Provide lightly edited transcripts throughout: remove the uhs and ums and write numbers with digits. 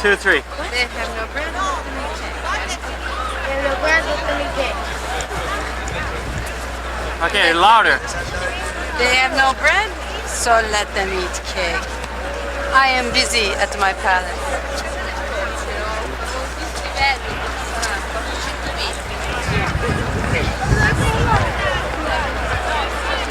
2, 3. They have no bread. They have no bread with any cake. Okay, louder. They have no bread, so let them eat cake. I am busy at my palace.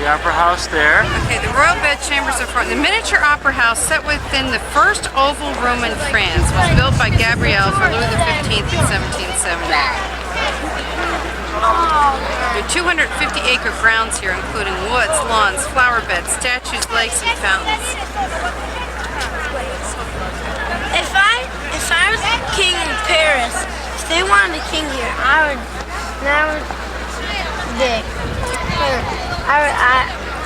The opera house there. Okay, the royal bedchambers are front. The miniature opera house, set within the first oval room in France, was built by Gabriel for Louis XV in 1770. There are 250-acre grounds here, including woods, lawns, flower beds, statues, lakes, and fountains. If I was king in Paris, if they wanted a king here,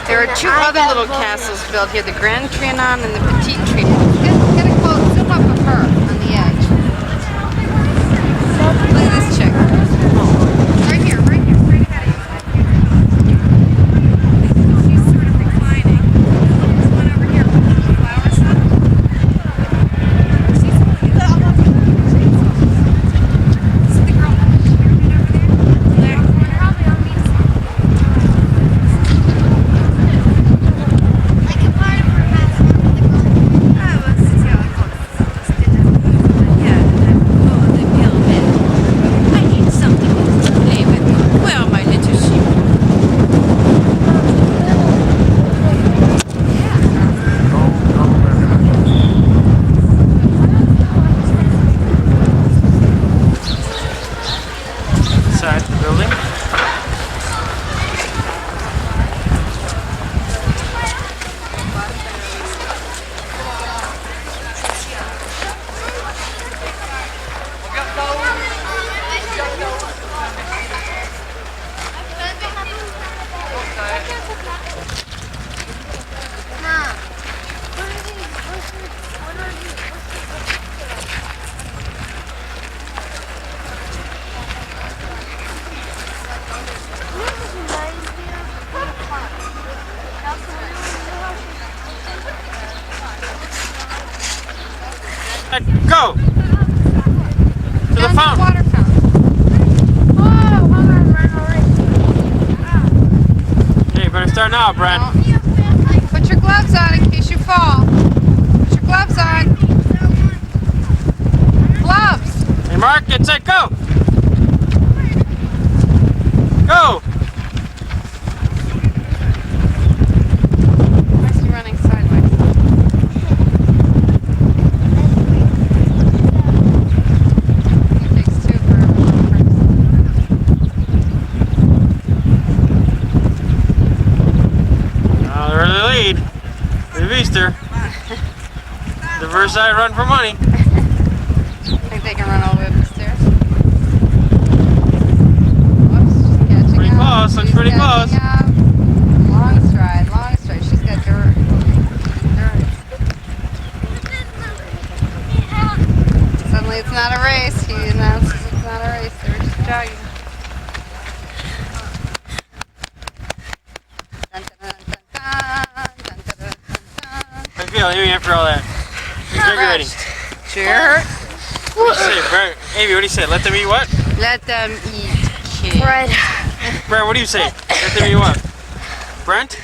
There are two other little castles built here, the Grand Trianon and the Petit Trianon. Get a close zoom up of her on the edge. Look at this chick. Right here, right ahead of you. She's sort of reclining. There's one over here with the flowers up. See the girl with the pyramid over there? Probably on me. Inside the building. Go! To the fountain. Water fountain. Okay, you better start now, Brent. Put your gloves on in case you fall. Put your gloves on. Gloves! Hey, Mark, get set, go! Go! Why is he running sideways? It takes two for one person. Now they're in the lead. The Easter. The Versailles run for money. I think they can run all the way up the stairs. Whoops, she's catching Pretty up. close, looks She's pretty close. catching up. Long stride, long stride. She's got dirt. Suddenly it's not a race. He announces it's not a race. They're just jogging. Dun, dun, dun, dun, dun, dun, dun, dun, dun. How you feeling, after all that? Invigorating. Sure. What do you say, Brent? Amy, what do you say? Let them eat what? Let them eat cake. Bread. Brent, what do you say? Let them eat what? Brent?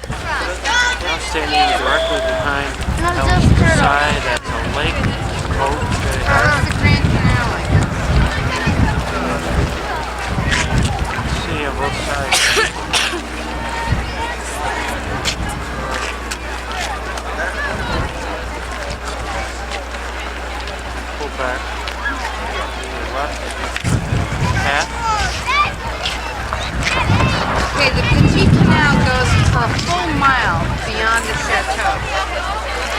Now standing directly behind Versailles, that's a lake, coach. Where's the Grand Canal like this? See on both sides. Pull back. Left. Half. Okay, the Petit Canal goes for a full mile beyond the chateau.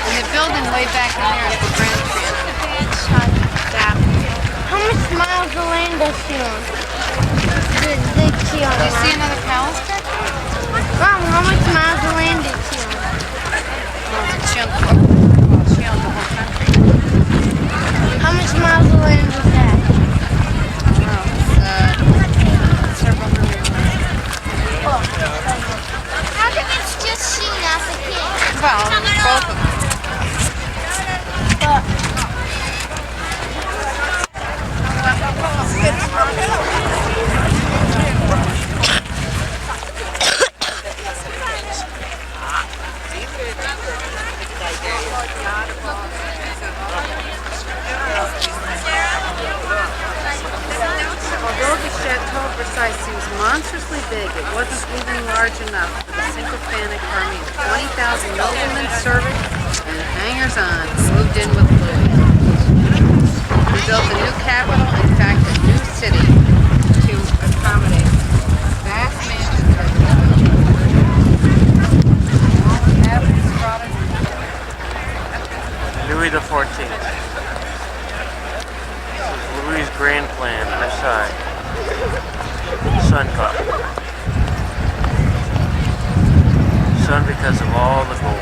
And the building way back in there is the Grand Trianon. How much miles of land does she own? Did she own? Do you see another palace back there? Mom, how much miles of land did she own? She owns the whole country. How much miles of land was that? It's several million miles. How come it's just she, not the kid? Well, both of them. enough for the sycophantic army of 20,000 noblemen, servants, and hangers-on who moved in with Louis. He built a new capital, in fact, a new city, to accommodate vast mansions that all inhabitants brought in. Louis the 14th. Louis' grand plan, Versailles. Sun cup. Sun because of all the gold.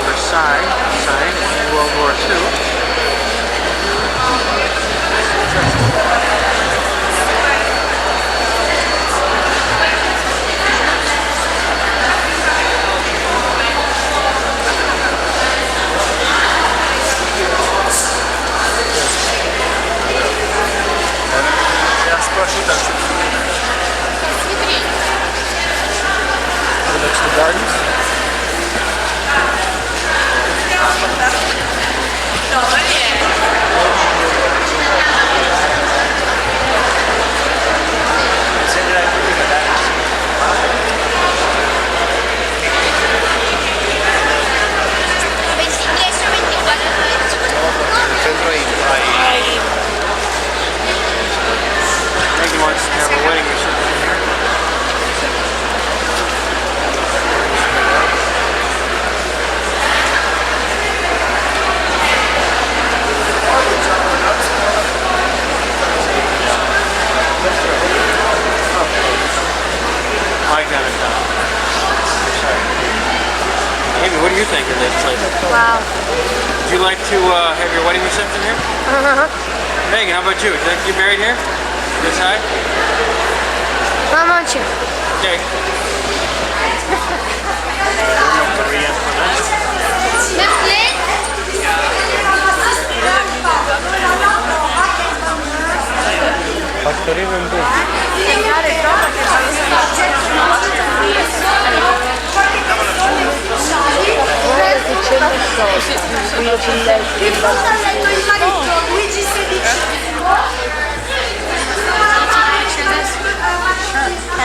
Versailles, signed in World War II. Next to the gardens. Maggie wants to have a wedding reception here. I got it done. Sorry. Amy, what do you think of this place? Wow. Would you like to have your wedding reception here? Megan, how about you? Would you like to get married here? This high? Why don't you? Okay. Factoria in book. Guarda che c'è Can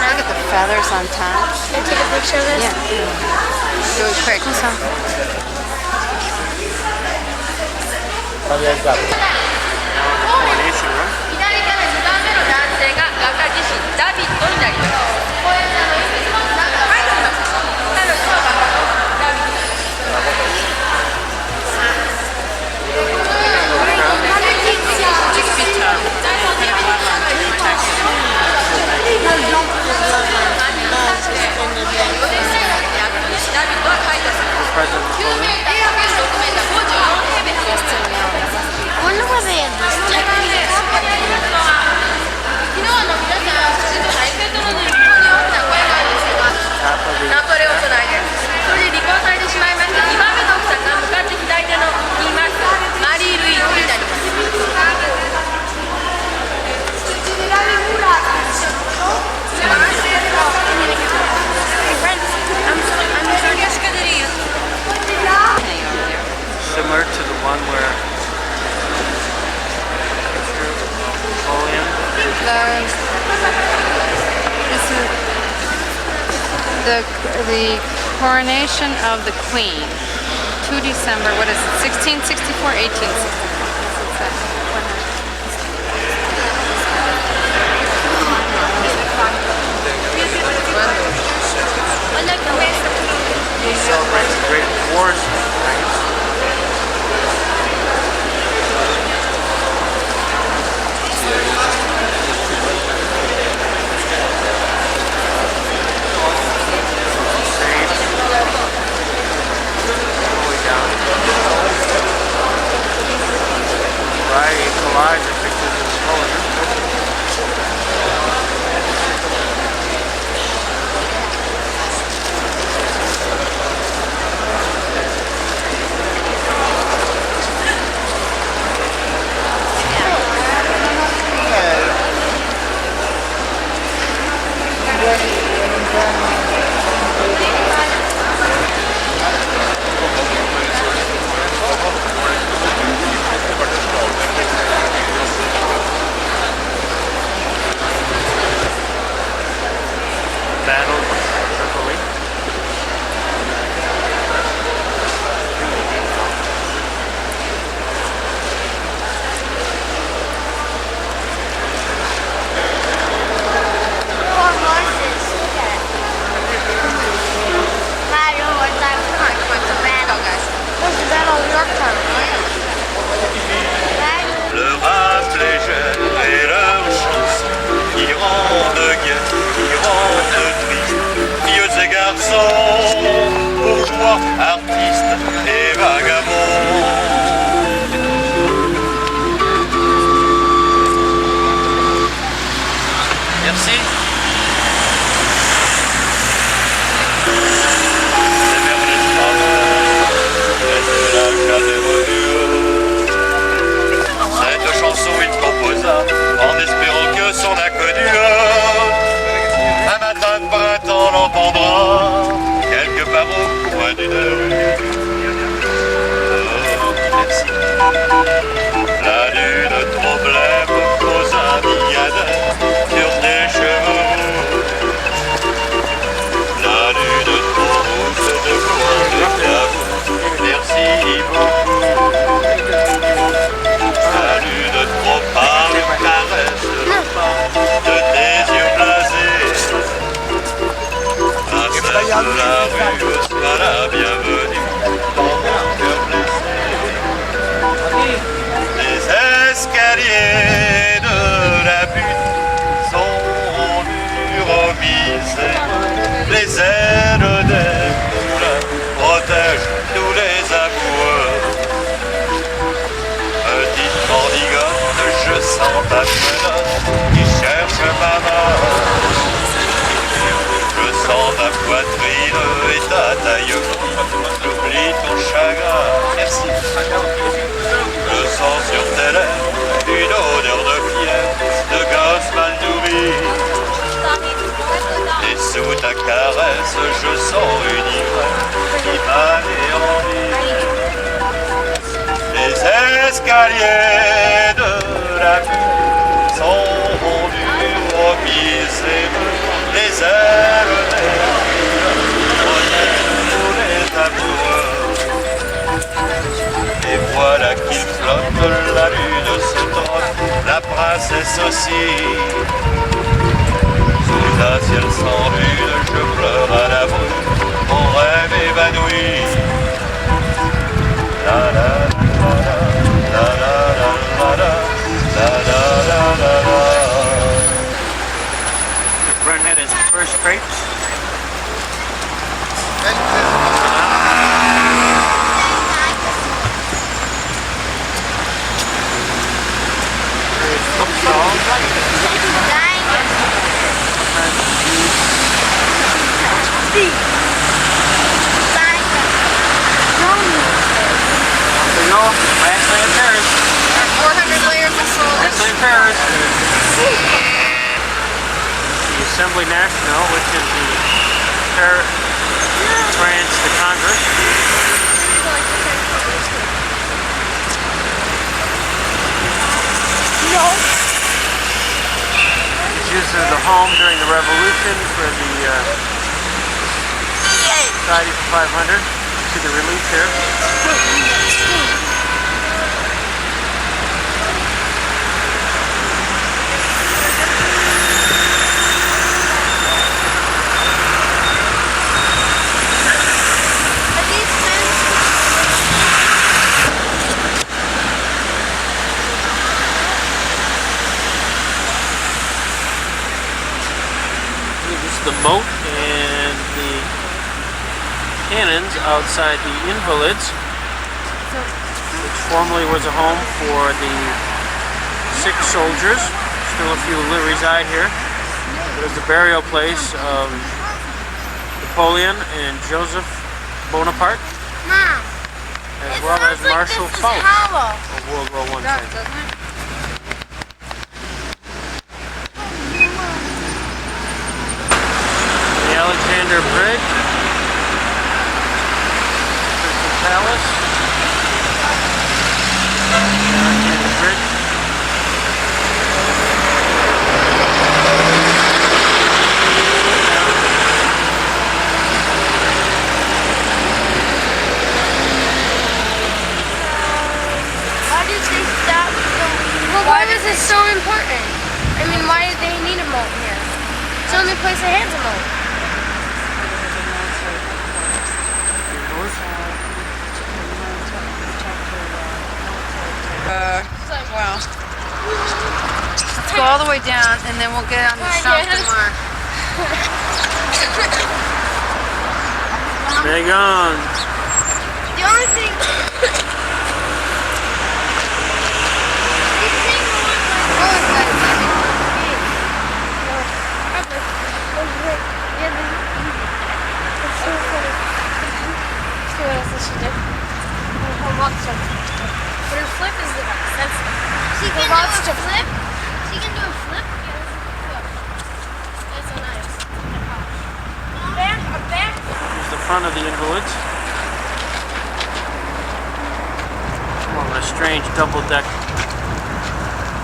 I get the feathers on top? Can I take a picture of this? Yeah. Do it quick. Coronation room. 左から2番目の男性が画家自身ダビッドになります。President Napoleon. I wonder where they had this technique. ナポレオンとの間にそれで離婚されてしまいまして2番目の奥さんが向かって左手のにいますマリー・ルイーズになります。 Similar to the one where Napoleon. This is the coronation of the Queen. 2 December, what is it, 1664, 1864? He celebrates the great wars. Collage of pictures of Napoleon. Battle of Tripoli. More horses. Look at it. Battle of battle, guys. Where's the Battle of Yorktown? Le rap légère et leur chanson qui rendent gai, qui rendent triste, vieux et garçons, bourgeois, artistes et vagabonds. Merci. C'est vers les travaux, c'est l'achat des revues. Cette chanson il composa en espérant que son inconnu un matin de printemps l'entendra quelque part au coin d'une rue. Oh, merci. La lune trop blême posa milliardaire sur des cheveux roux. La lune trop rousse de coin de cave. Merci beaucoup. La lune trop pâle caresse le pas de tes yeux blasés. Princesse de la rue, sois la bienvenue dans mon cœur blessé. Les escaliers de la butte sont nuromisés. Les ailes des moulins protègent tous les amoureux. Petite mendigante, je sens ta menotte qui cherche ma main. Je sens ta poitrine et ta taille fine. J'oublie ton chagrin, merci. Je sens sur tes lèvres une odeur de fièvre, de gosse mal nourri. Et sous ta caresse, je sens une ivresse qui m'anéantit. escaliers de la vie sont rendus remisés, les ailes des pour les amoureux. Et voilà qu'il flotte, la lune se trotte, la princesse aussi. Sous un ciel sans lune, je pleure à la vue, mon rêve évanoui. La la la la la la la la la la la. Brent had his first crepes. Last night in Paris. 400 layers of soul. Last night in Paris. The Assembly Nationale, which is the France, the Congress. No. It's used as a home during the Revolution for the Society for 500. See the relief here. The moat and the cannons outside the Invalids, which formerly was a home for the sick soldiers. Still a few reside here. It was the burial place of Napoleon and Joseph Bonaparte, Mom, as well as Marshal Foch hollow. of World War I. Doesn't it? Alexander Bridge, Crystal Palace, Alexander Bridge. Why did they stop? Well, why was it so important? I mean, why did they need a moat here? It's the only place that has a moat. Well, let's go all the way down and then we'll get on the Champ de Mars. Megan. The only thing. But her flip is expensive. She can do a flip? She can do a flip? That's so nice. A back. Here's the front of the Invalids. More of a strange double deck.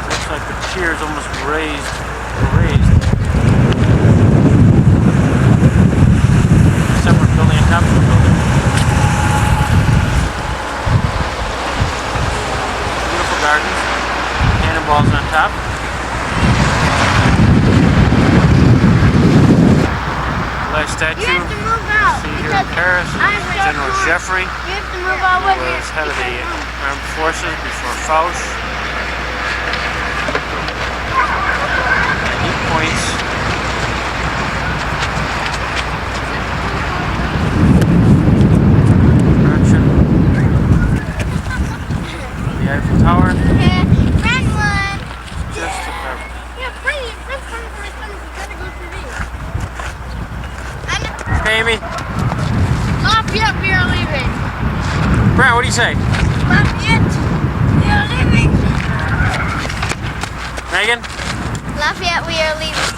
Looks like the piers almost raised. Separate building on top of the building. Beautiful gardens. Cannonballs on top. Last statue. You have to move out. See here in Paris, General Joffre, You have to move out who with was head of the armed forces before Foch. 8 points. Direction. The Eiffel Tower. Franklin. Just to cover. Yeah, pretty. That's kind of first time you gotta go through these. Amy. Lafayette, we are leaving. Brad, what do you say? Lafayette, we are leaving. Megan? Lafayette, we are leaving.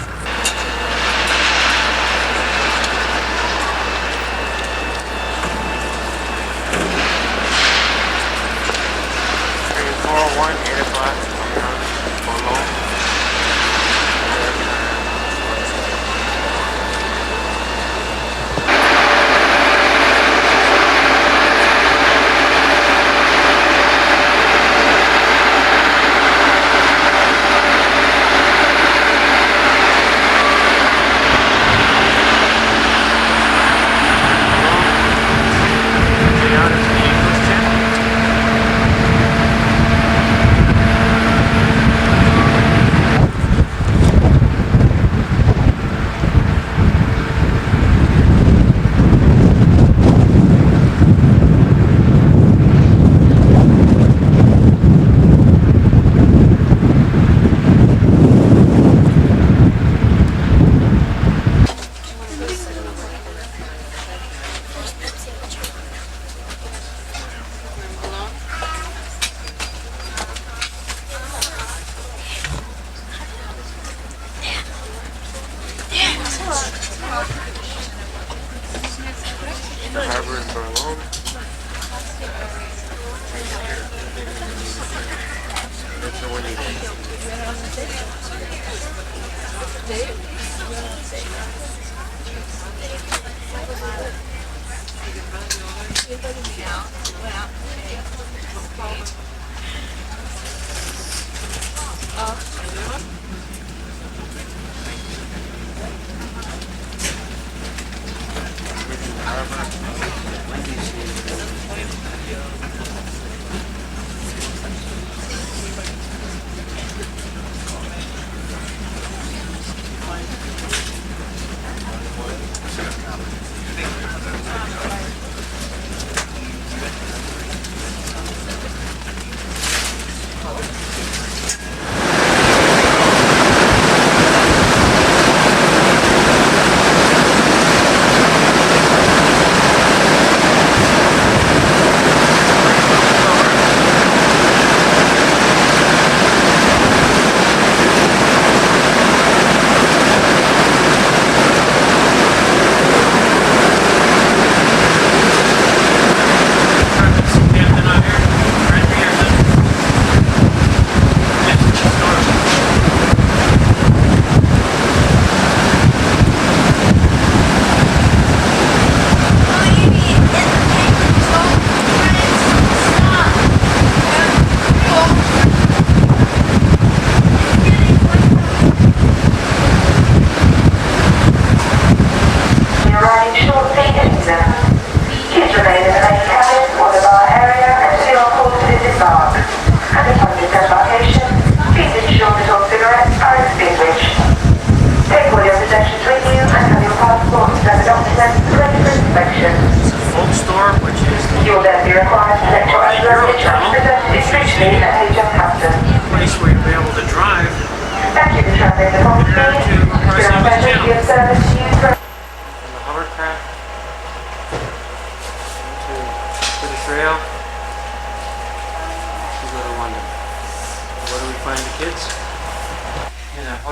morning, 8 o'clock, coming on for long. The harbor in Berlin. That's the one you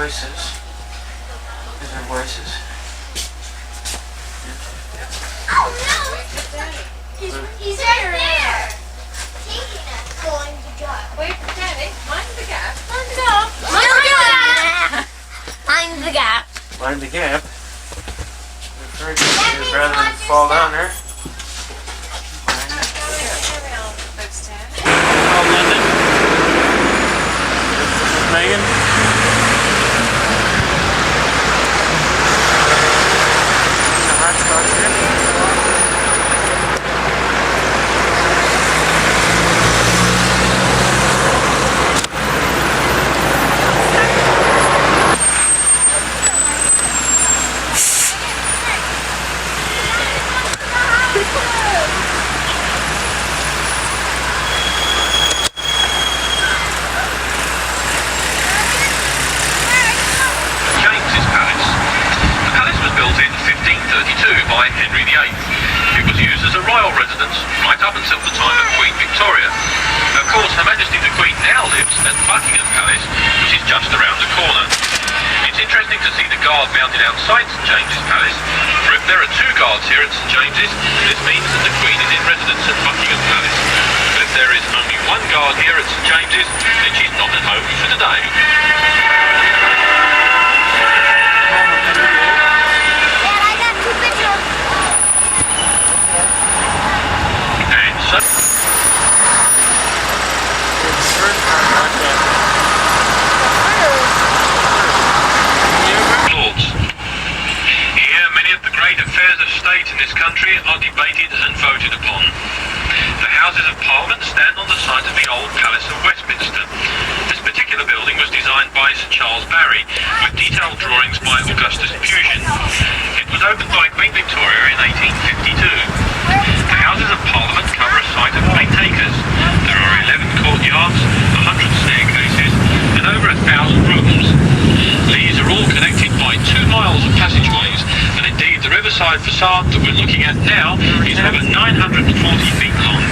voices. These are voices. He's right there! Taking us, going to drive. Wait, Daddy, mind the gap. Mind the gap! Mind the gap! Mind the gap! Mind the gap. Referred to it rather than fall down there. Hello, Lyndon. This is Megan. By Henry VIII. It was used as a royal residence right up until the time of Queen Victoria. Of course, Her Majesty the Queen now lives at Buckingham Palace, which is just around the corner. It's interesting to see the guard mounted outside St James's Palace, for if there are two guards here at St James's, this means that the Queen is in residence at Buckingham Palace. But if there is only one guard here at St James's, and she's not at home for the day. Dad, I got 2 pictures. And so... Lords. Here, many of the great affairs of state in this country are debated and voted upon. The Houses of Parliament stand on the site of the old Palace of Westminster. This particular building was designed by Sir Charles Barry, with detailed drawings by Augustus Pugin. It was opened by Queen Victoria in 1852. The Houses of Parliament cover a site of 8 acres. There are 11 courtyards, 100 staircases, and over 1,000 rooms. These are all connected by 2 miles of passageways, and indeed the riverside facade that we're looking at now is over 940 feet long.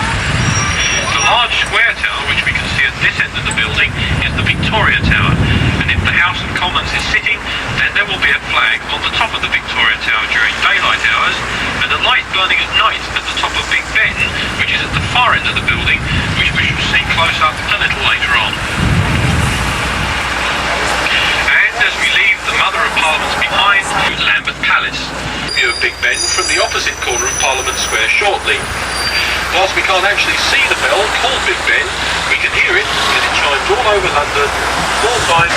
The large square tower, which we can see at this end of the building, is the Victoria Tower, and if the House of Commons is sitting, then there will be a flag on the top of the Victoria Tower during daylight hours, and a light burning at night at the top of Big Ben, which is at the far end of the building, which we shall see close up a little later on. As we leave the Mother of Parliaments behind, to Lambeth Palace. View of Big Ben from the opposite corner of Parliament Square shortly. Whilst we can't actually see the bell called Big Ben, we can hear it as it chimes all over London, all time.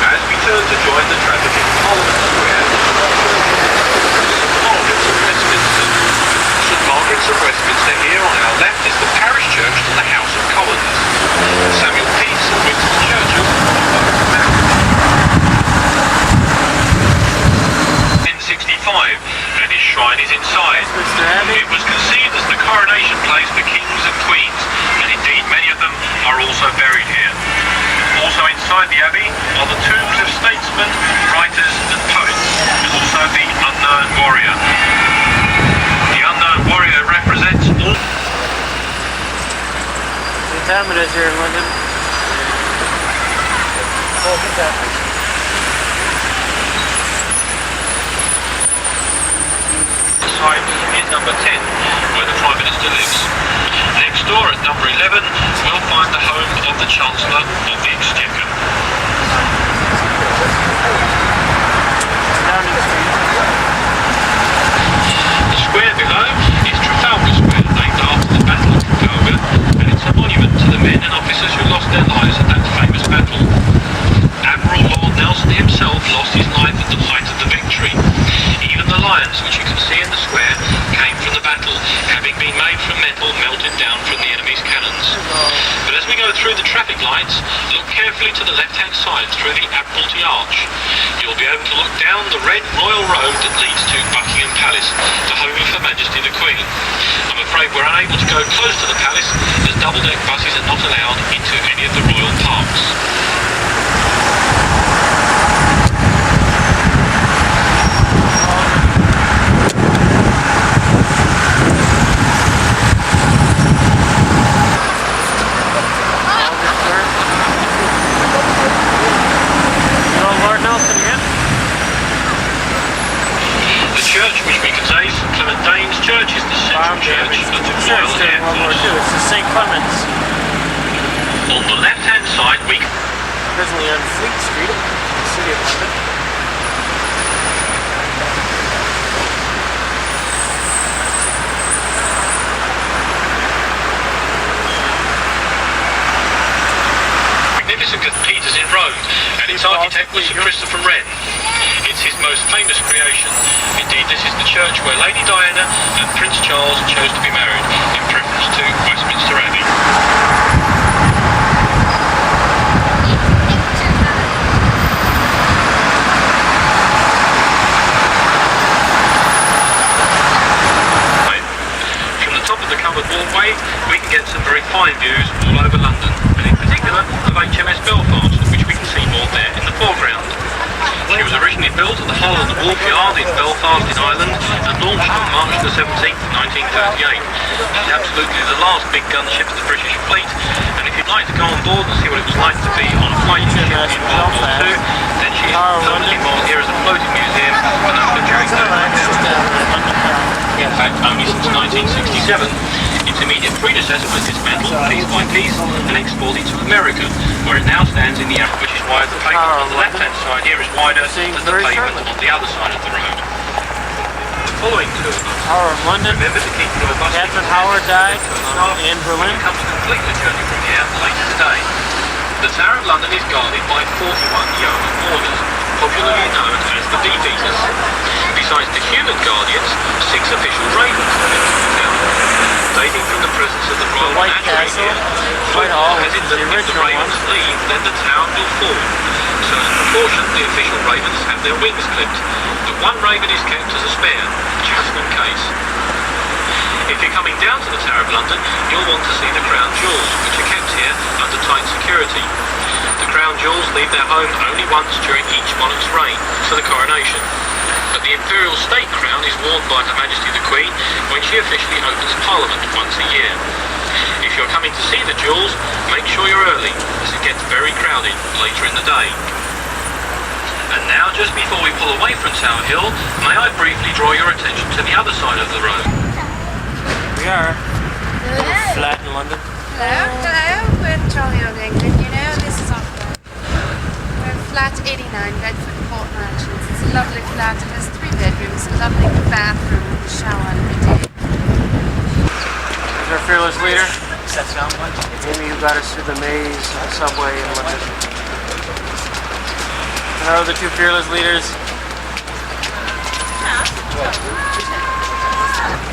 As we turn to join the traffic in Parliament Square, St Margaret's of Westminster here on our left is the parish church to the House of Commons. Samuel Peterson, Winston Churchill, in 65, and his shrine is inside. It was conceived as the coronation place for kings and queens, and indeed many of them are also buried here. Also inside the abbey are the tombs of statesmen, writers and poets, and also the unknown warrior. The unknown warrior represents all... What time it is here in London? Oh, good time. The site is number 10, where the Prime Minister lives. Next door at number 11, we'll find the home of the Chancellor of the Exchequer. The square below is Trafalgar Square, named after the Battle of Trafalgar, and it's a monument to the men and officers who lost their lives at that famous battle. Admiral Lord Nelson himself lost his life at the height of the victory. Even the lions, which you can see in the square, came from the battle, having been made from metal melted down from the enemy's cannons. But as we go through the traffic lights, look carefully to the left-hand side through the Admiralty Arch. You'll be able to look down the red royal road that leads to Buckingham Palace, the home of Her Majesty the Queen. I'm afraid we're unable to go close to the palace, as double-deck buses are not allowed into any of the royal parks. Church, which we can say is Clement Danes Church, is the central church of the Royal Air Force. It's the St. Clement's. On the left-hand side, we Presently on Fleet Street, the city of London. magnificent cathedrals in Rome, and its architect was Sir Christopher Wren. It's his most famous creation. Indeed, this is the church where Lady Diana and Prince Charles chose to be married, in preference to Westminster Abbey. From the the top of the covered walkway, we can get some very fine views all over London, and in particular of HMS Belfast, which we can see more there in the foreground. She was originally built at the Hull and the Wharf Yard in Belfast in Ireland and launched on March the 17th, 1938. She's absolutely the last big gunship of the British fleet, and if you'd like to go on board and see what it was like to be on a flight ship in World War II, then she is permanently moored here as a floating museum and open during in fact only since 1967. Its immediate predecessor was dismantled piece by piece and exported to America, where it now stands in the air, which is why the pavement on the left-hand side here is wider than the pavement on the other side of the road. The following tour Tower of London. remember to keep your bus Catherine Howard died in Berlin. comes to complete the journey from here later today. The Tower of London is guarded by 41 yeoman warders, popularly known as the Bee Beaters. Besides the human guardians, 6 official ravens live in the town. Dating from the presence of the Royal White Menagerie Castle, here, Whitehall, has it the that if the original ravens one. leave, then the town will fall. So as a precaution, the official ravens have their wings clipped, but one raven is kept as a spare, just in case. If you're coming down to the Tower of London, you'll want to see the crown jewels, which are kept here under tight security. The crown jewels leave their home only once during each monarch's reign, for the coronation. But the imperial state crown is worn by Her Majesty the Queen when she officially opens Parliament once a year. If you're coming to see the jewels, make sure you're early, as it gets very crowded later in the day. And now, just before we pull away from Tower Hill, may I briefly draw your attention to the other side of the road. We are. Flat in London. Hello, hello, we're Charlie of England. You know, this is our flat. We're flat 89, Bedford Court Mansions. It's a lovely flat. It has 3 bedrooms, a lovely bathroom, with a shower and a bidet. There's our fearless leader. Amy, who got us through the maze subway in London. And our other 2 fearless leaders.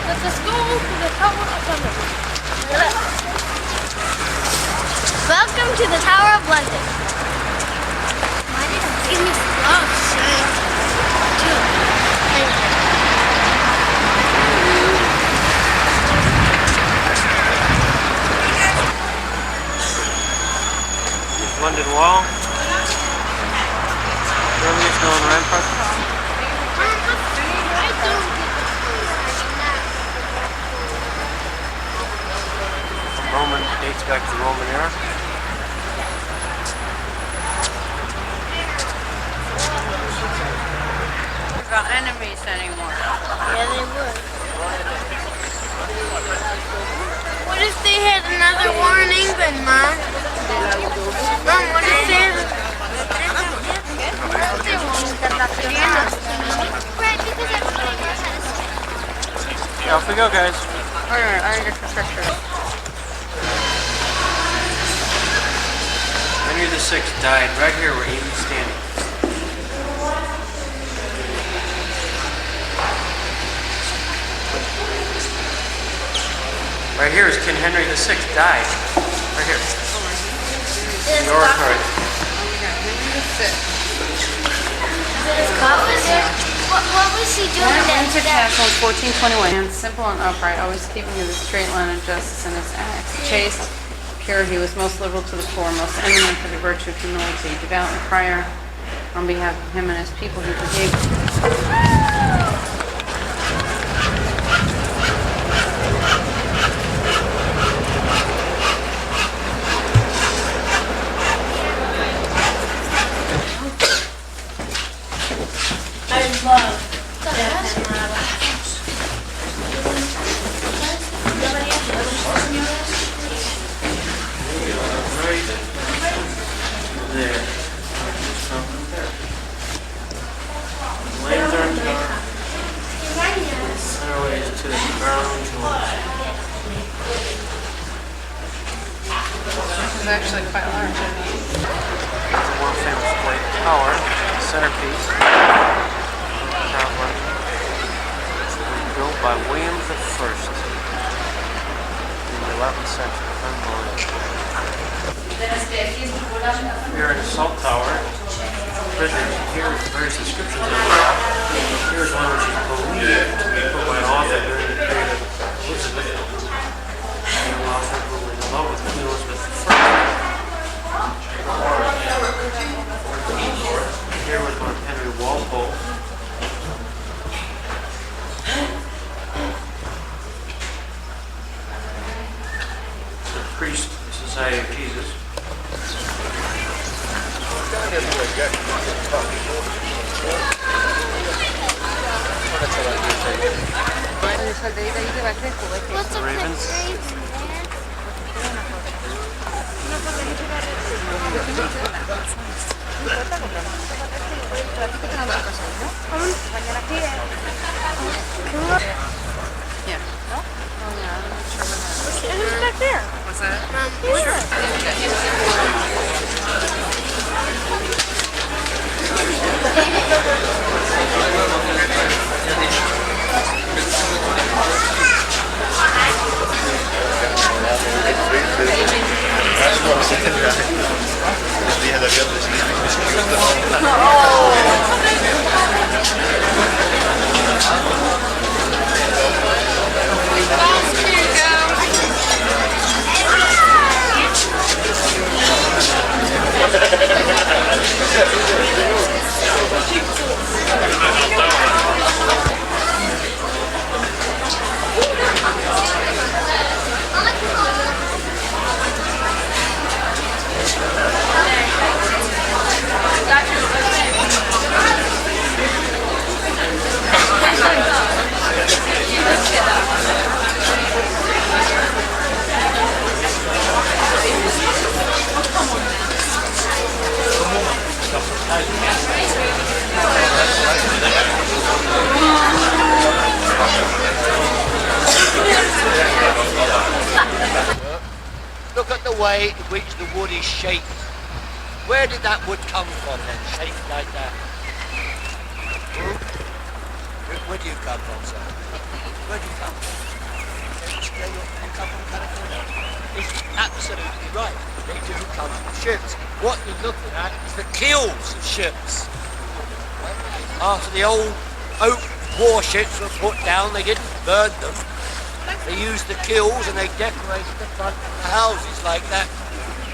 Let's go to the Tower of London. Welcome to the Tower of London. Give me London Wall. Earliest known rampart. Roman, dates back to the Roman era. We're not enemies anymore. Yeah, they would. What if they had another war in England, Mom? Mom, what if they had... Yeah, off we go, guys. Alright, I get the picture. Henry VI died right here where Amy's standing. Right here is King Henry VI died. Right here. The oratory. What was he doing then? Windsor Castle in 1421. Simple and upright, always keeping to the straight line of justice in his acts. Chaste, pure, he was most liberal to the poor, most eminent for the virtue of humility. Devout and prior, on behalf of him and his people, he forgave. There. Lanterns are stairways to the crown jewels. This is actually quite large. The world famous White Tower, the centerpiece. Tower of London. Built by William I in the 11th century. Unbelievable. Here in the Salt Tower, here's various inscriptions on the wall. Here's one which is believed to be put by an author during the period of Elizabeth. Society of Jesus. What's up, Ravens. Yeah. Oh, yeah, I'm not sure where that is. Who's back there? What's that? Look at the way in which the wood is shaped. Where did that wood come from then, shaped like that? Where do you come from, sir? Where do you come from? You come from California. It's absolutely right. They do come from ships. What you're looking at is the keels of ships. After the old oak warships were put down, they didn't burn them. They used the keels and they decorated the front of the houses like that.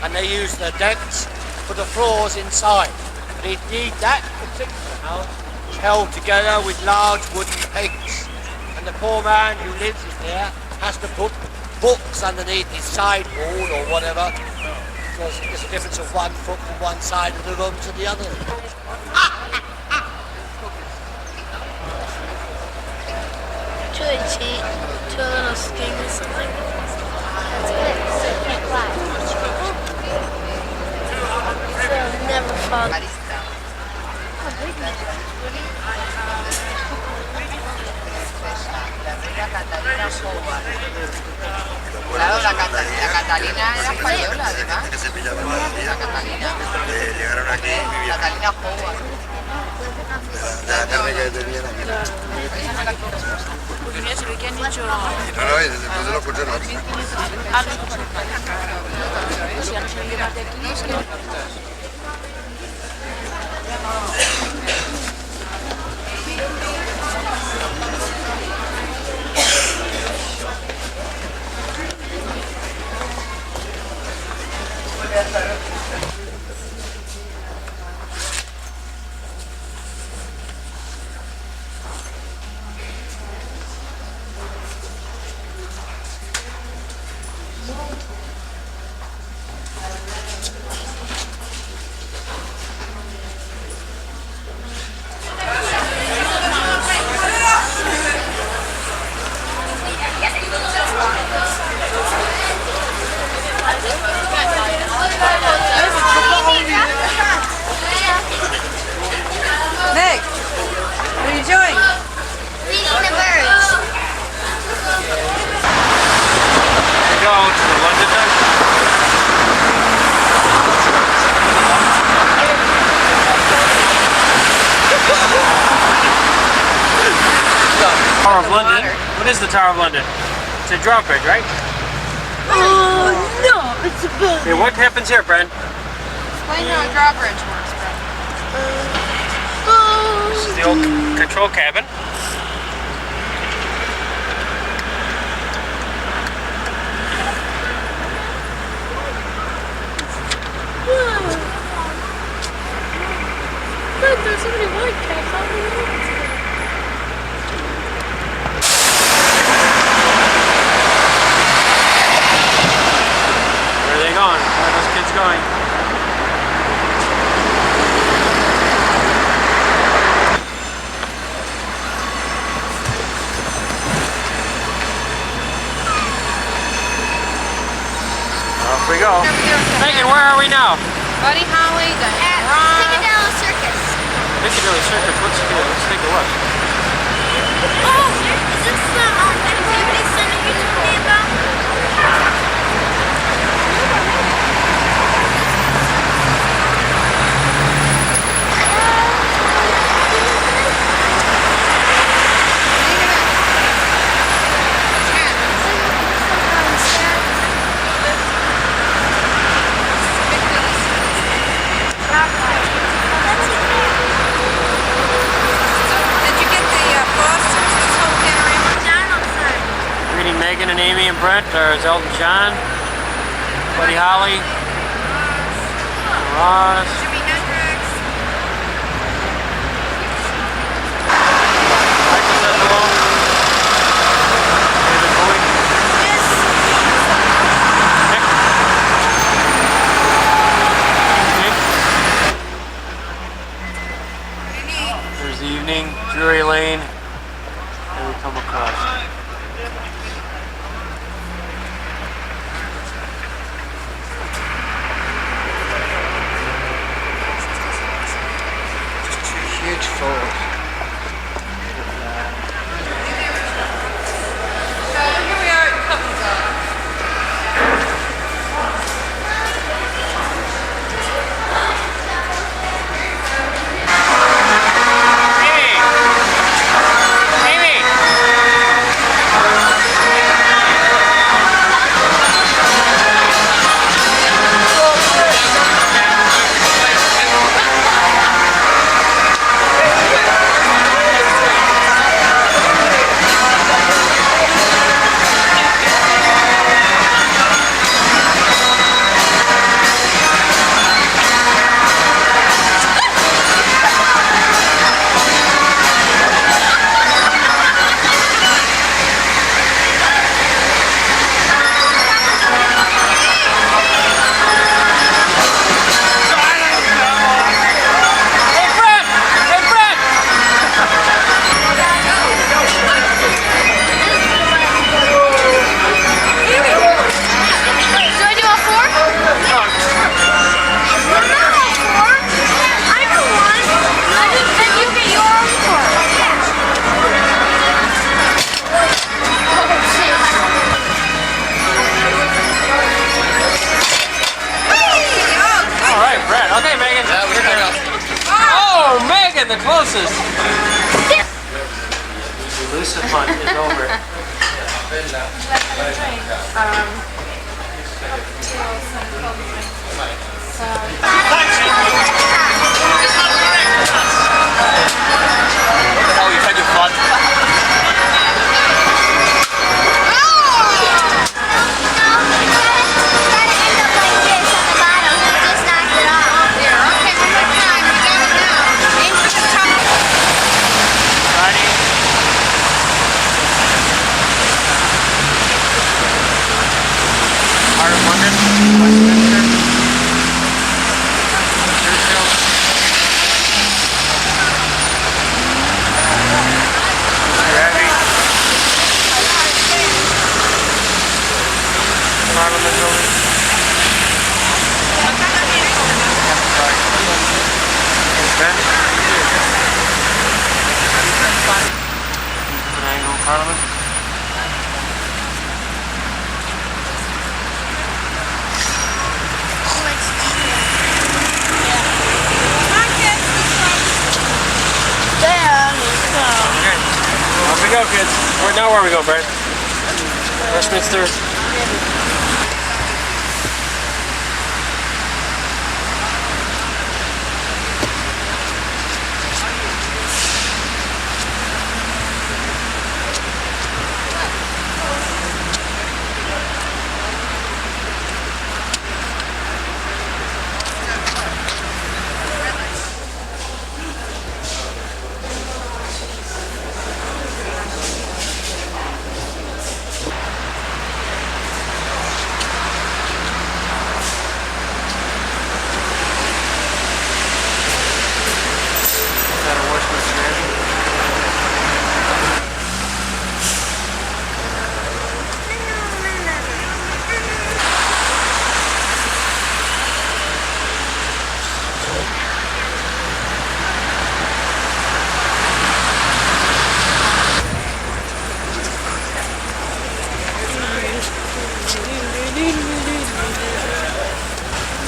And they used the decks for the floors inside. But indeed, that particular house is held together with large wooden pegs. And the poor man who lives in there has to put books underneath his sideboard or whatever, because there's a difference of 1 foot from one side of the room to the other. Should I cheat to a little skiing or something? That's good. So you can't fly. So never fall. Claro, la Catalina era española, además. Que se pillaban al día. La Catalina. Llegaron aquí y vivían. Catalina Howard. De la carne que tenían aquí. Porque mira, se ve que han hecho... No, y después de los cocheros. Si han hecho de aquí, es que... Nick, what are you doing? Feeding the birds. We go to the London Eye. Tower of London. What is the Tower of London? It's a drawbridge, right? Oh no, it's a bird. Okay, what happens here, Brent? Explain how a drawbridge works, Brad. This is the old control cabin. Look, there's so many white cats all over the road. Where are they going? going. Off we go. Megan, where are we now? Buddy Holly, the Piccadilly Circus. Piccadilly Circus. Let's take a look. Oh, is this the activity center you told me about? Megan and Amy and Brent, there's Elton John, Buddy Holly, Ross, Jimi Hendrix. Michael says hello, David Bowie, Nick, there's the evening, Drury Lane, and we come across. Huge falls. Here we are at Covent Garden. The closest. The elusive hunt is over. Oh, you've had your fun. Parliament. Off we go, kids. Now where we go, Brent? Westminster.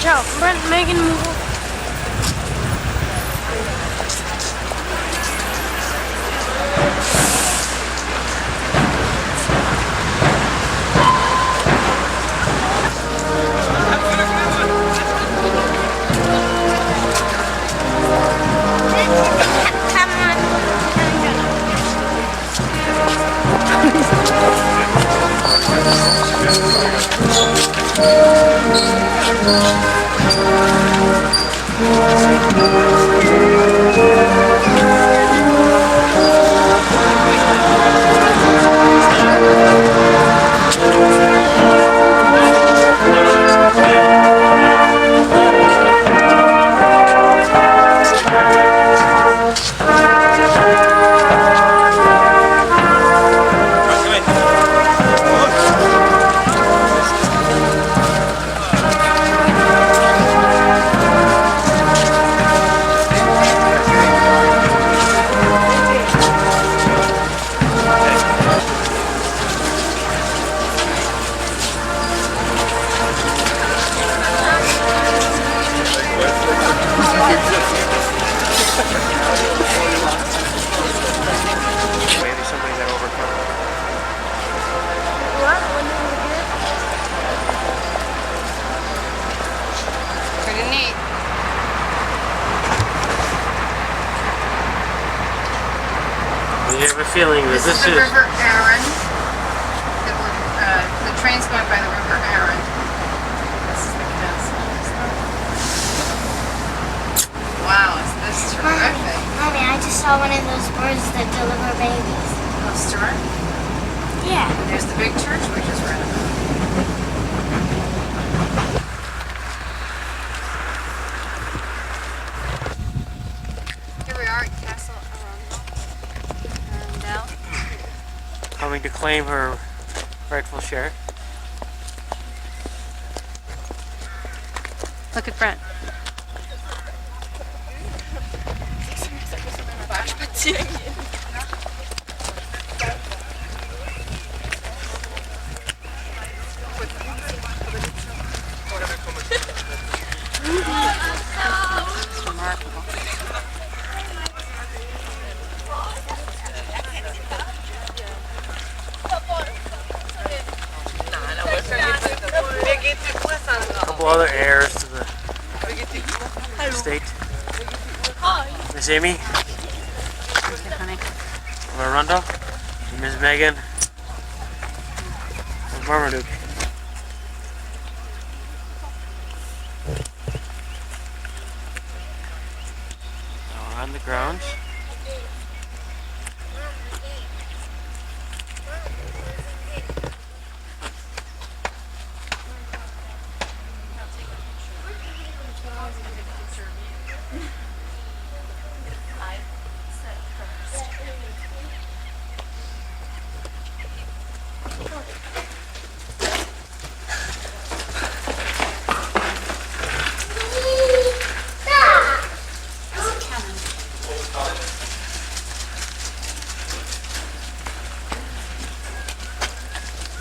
out. Brent, Megan, move over. Maybe somebody got overcome. What? When did we get it? Pretty neat. You have a feeling that This is the River Avon. The train's going by the River Avon. This is the castle. Wow, is this terrific? Mommy, I just saw one of those birds that deliver babies. Oh, Stuart? Yeah. There's the big church we just read about. Here we are at Castle Arundel. coming to claim her rightful share. Look at Brent. It's remarkable. A couple other heirs to the estate. Miss Amy, Honey. Arundel, and Miss Megan of Marmaduke. Now on the grounds.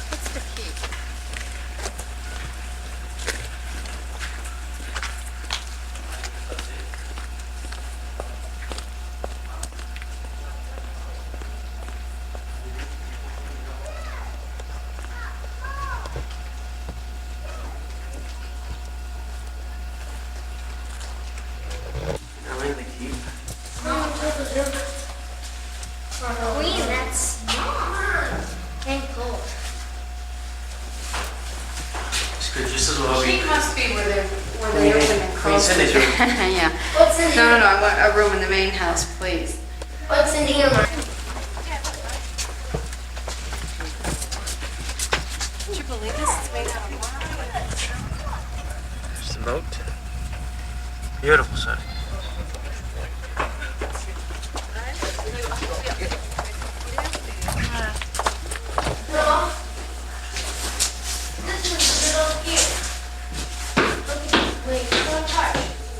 What's the key? Really the keep. Queen, that's and gold. It's good, just as well Key we must be where they open and Queen close. Cindy's room. Yeah. What's in No, I want a room in the main house, please. What's in here? Would you believe this is made out of marble? There's the moat. Beautiful setting.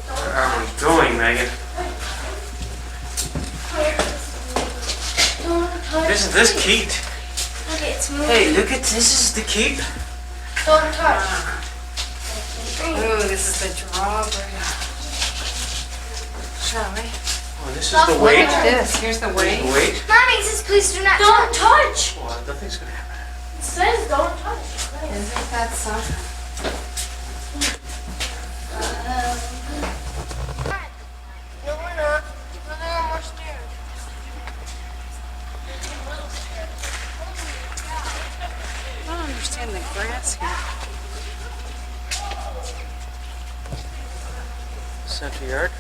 Where are we going, Megan? Isn't this keep? Look, it's moving. Hey, look at this. Is the keep? Don't touch. Ooh, this is the drawbridge. Shall we? Oh, this is the Look weight. at this. Here's the weight. The weight. Mommy, it says please do not touch. Well, nothing's gonna happen. It says don't touch. Isn't that something? No, we're not. There are more stairs. I don't understand the grass here. Center yard.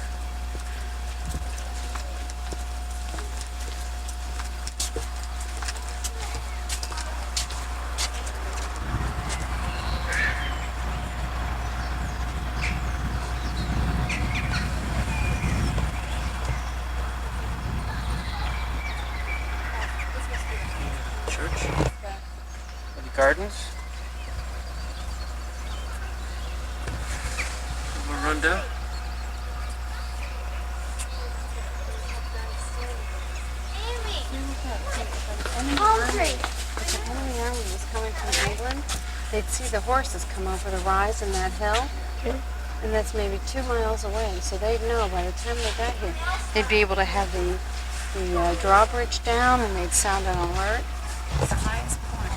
Church. The gardens. Rundown. Concrete. If the enemy army was coming from England, they'd see the horses come over the rise in that hill. And that's maybe 2 miles away, so they'd know by the time they got here, they'd be able to have the drawbridge down and they'd sound an alert. It's the highest point.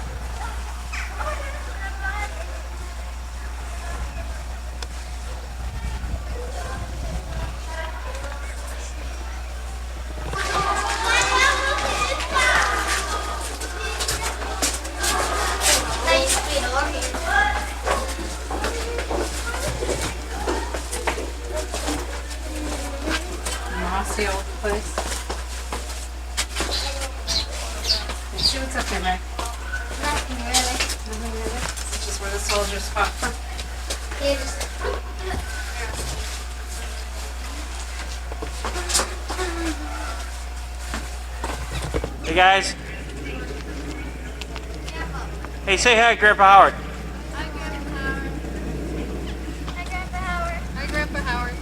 Mossy old place. Let's see what's up there, Mike. Nothing really. Nothing really. This is where the soldiers fought from. Yeah, just Hey guys. Hey, say hi, Grandpa Howard. Hi, Grandpa Howard. Hi, Grandpa Howard. Hi, Grandpa Howard.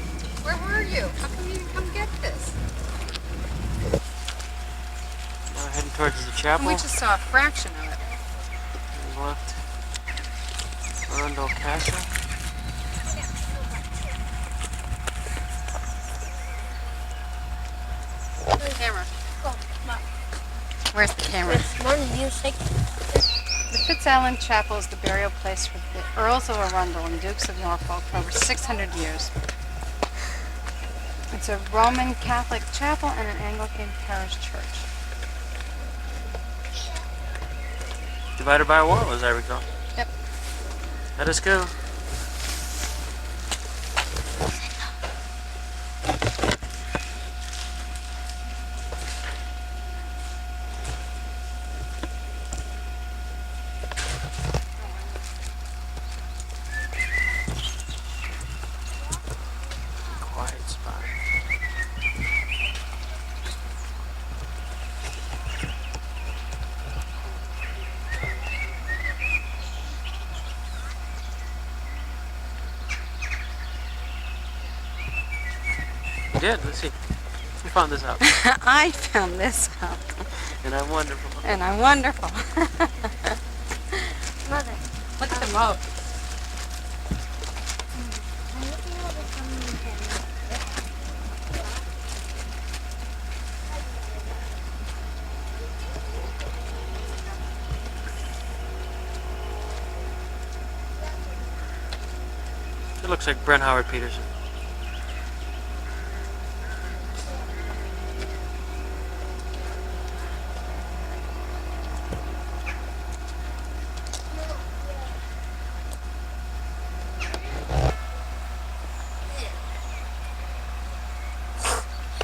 Where were you? How come you didn't come get this? We're heading towards the chapel. We just saw a fraction of it. We left Arundel Castle. Camera. Oh, Mom. Where's the camera? It's more music. The Fitzallen Chapel is the burial place for the Earls of Arundel and Dukes of Norfolk for over 600 years. It's a Roman Catholic chapel and an Anglican parish church. Divided by a wall, as I recall. Yep. Let us go. Quiet spot. You did. Let's see. We found this out. I found this out. And I'm wonderful. And I'm wonderful. Mother. Look at the moat. I'm looking over something. It looks like Brent Howard Peterson.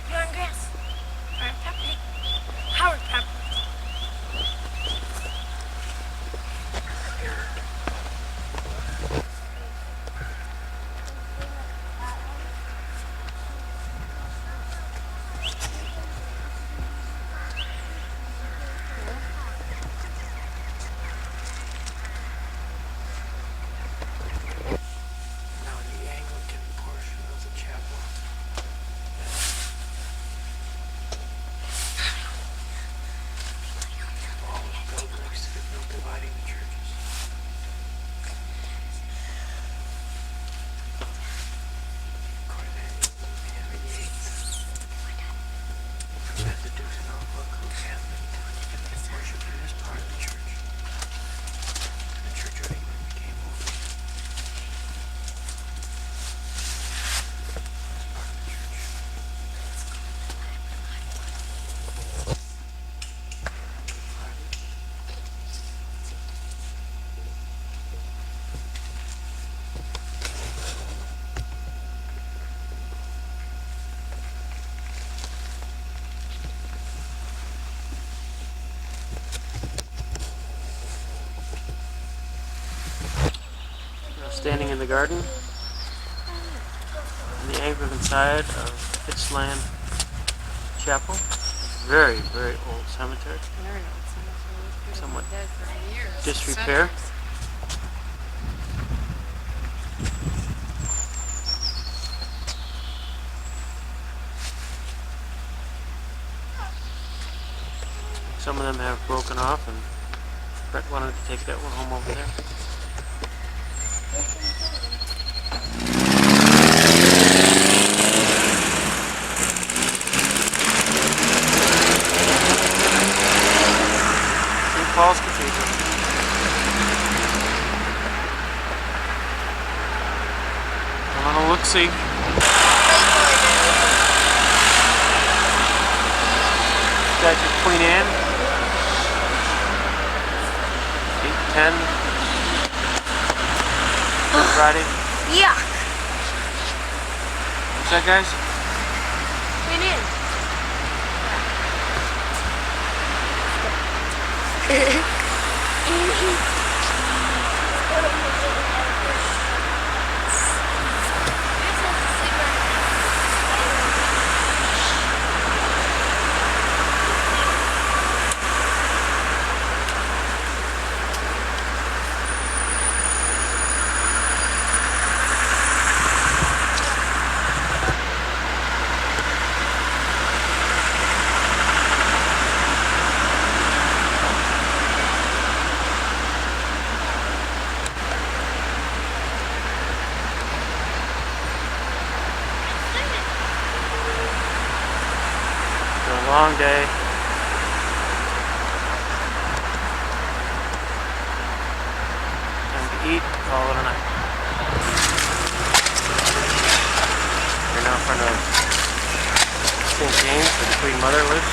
You're on grass. Or on property. Howard property. standing in the garden on the Anglican side of Pittsland Chapel. Very, very old cemetery. Somewhat disrepair. Some of them have broken off, and Brett wanted to take that one home over there. St. Paul's Cathedral. I'm gonna look-see. Statue of Queen Anne. 8:10. Friday. Yuck. What's that, guys? Long day. Time to eat, call it a night. We're now in front of St. James, where the Queen Mother lives.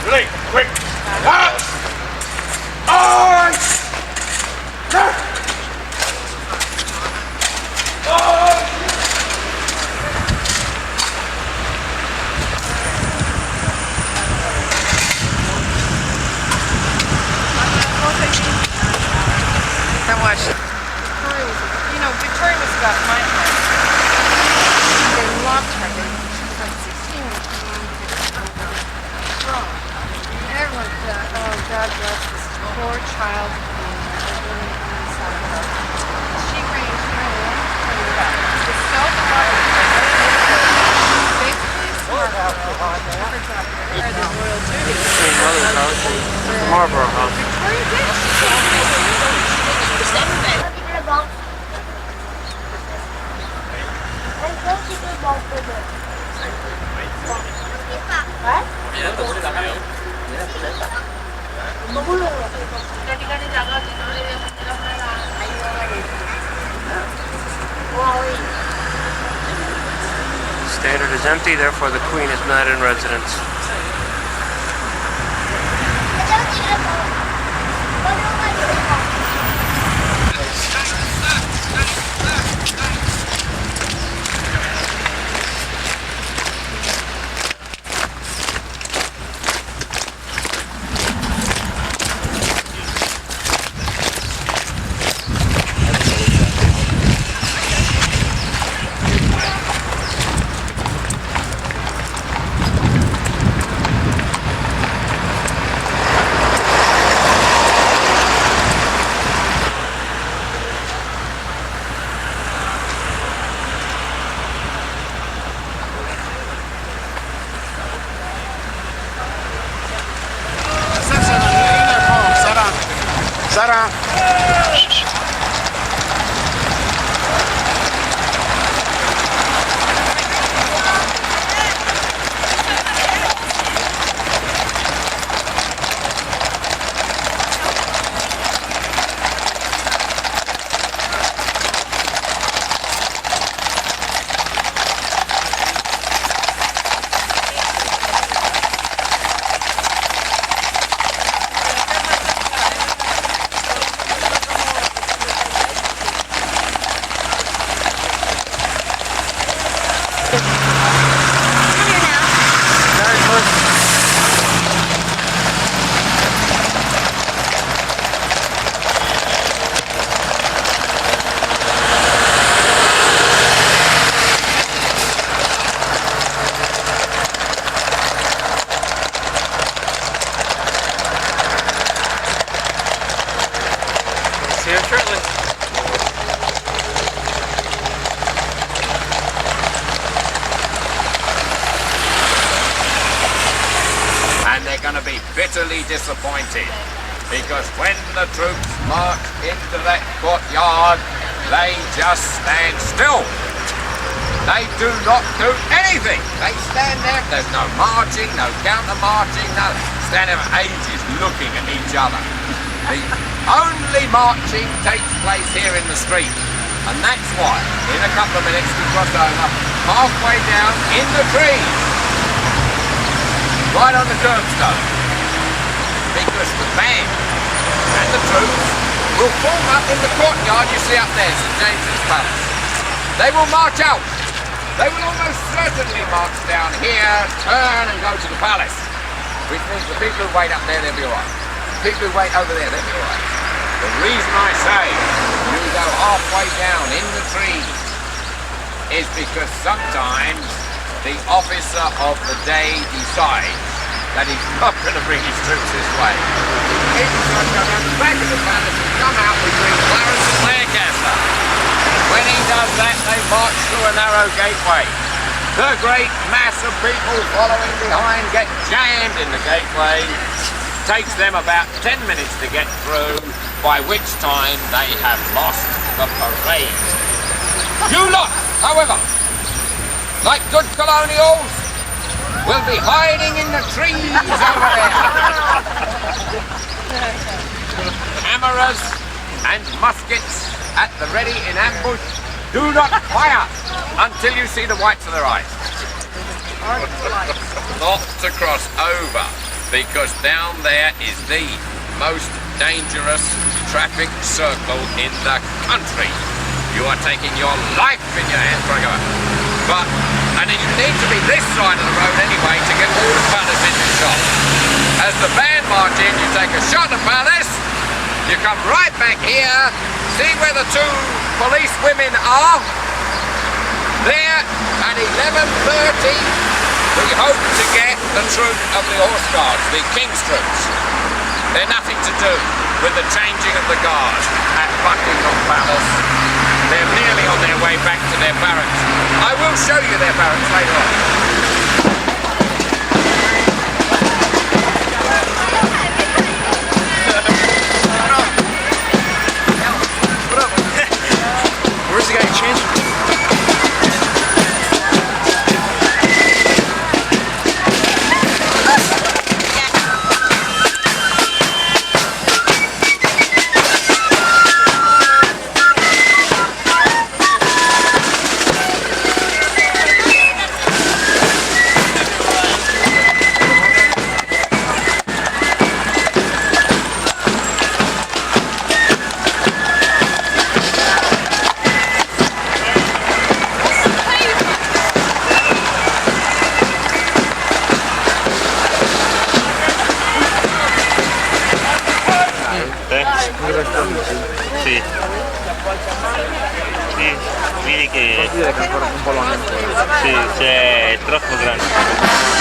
Really quick. I watched Victoria was, you know, Victoria was about my height. They loved her. She was like 16 when she came to strong. And everyone thought, oh, God bless this poor child being living inside of her. She raised her own child. It's self-loving. Basically, a smart girl. Never dropped her hair, the royal duty. Marlborough House. Standard is empty, therefore the Queen is not in residence. Sarah. See him shortly. And they're going to be bitterly disappointed, because when the troops march into that courtyard, they just stand still. They do not do anything. They stand there. There's no marching, no counter-marching, no. Stand there for ages looking at each other. The only marching takes place here in the street. And that's why, in a couple of minutes, we cross over halfway down in the trees, right on the curbstone, because the band and the troops will form up in the courtyard you see up there, St James's Palace. They will march out. They will almost certainly march down here, turn and go to the palace, which means the people who wait up there, they'll be alright. People who wait over there, they'll be alright. The reason I say you go halfway down in the trees is because sometimes the officer of the day decides that he's not going to bring his troops this way. He's going to go down the back of the palace and come out between Clarence and Lancaster. When he does that, they march through a narrow gateway. The great mass of people following behind get jammed in the gateway. Takes them about 10 minutes to get through, by which time they have lost the parade. You lot, however, like good colonials, will be hiding in the trees over there. Cameras and muskets at the ready in ambush. Do not fire until you see the whites of their eyes. Not to cross over, because down there is the most dangerous traffic circle in the country. You are taking your life in your hands trying to go out. And you need to be this side of the road anyway to get all the palace into shot. As the band march in, you take a shot of palace, you come right back here, see where the two police women are. There at 11:30, we hope to get the troop of the Horse Guards, the King's troops. They're nothing to do with the changing of the guard at Buckingham Palace. They're merely on their way back to their barracks. I will show you their barracks later on. ¿Eh? Sí. Sì, vedi che... Direi che è ancora un po' longo. Sì, c'è troppo grande.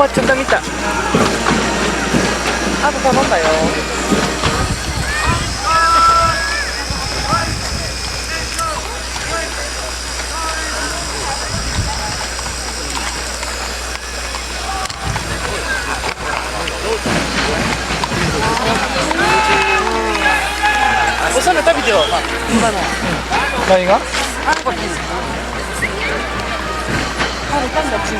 わっちゃったみたい。あと頼んだよ。おしゃれ食べてよ。今の。何が？あ、こっち。あ、なんだち。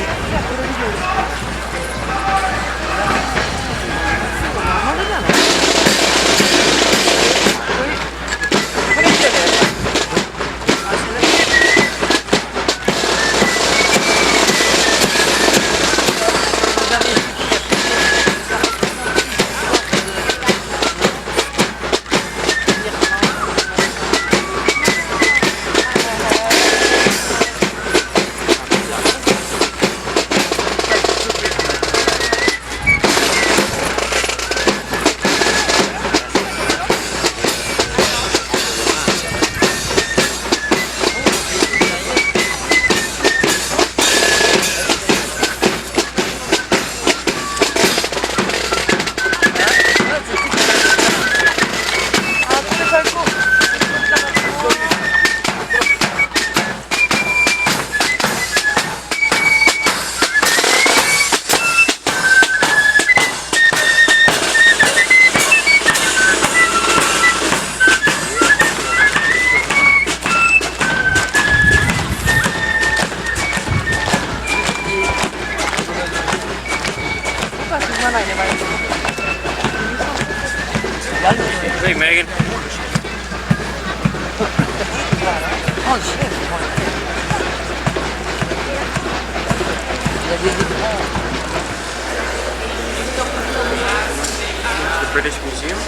Hey, Megan. The British Museum.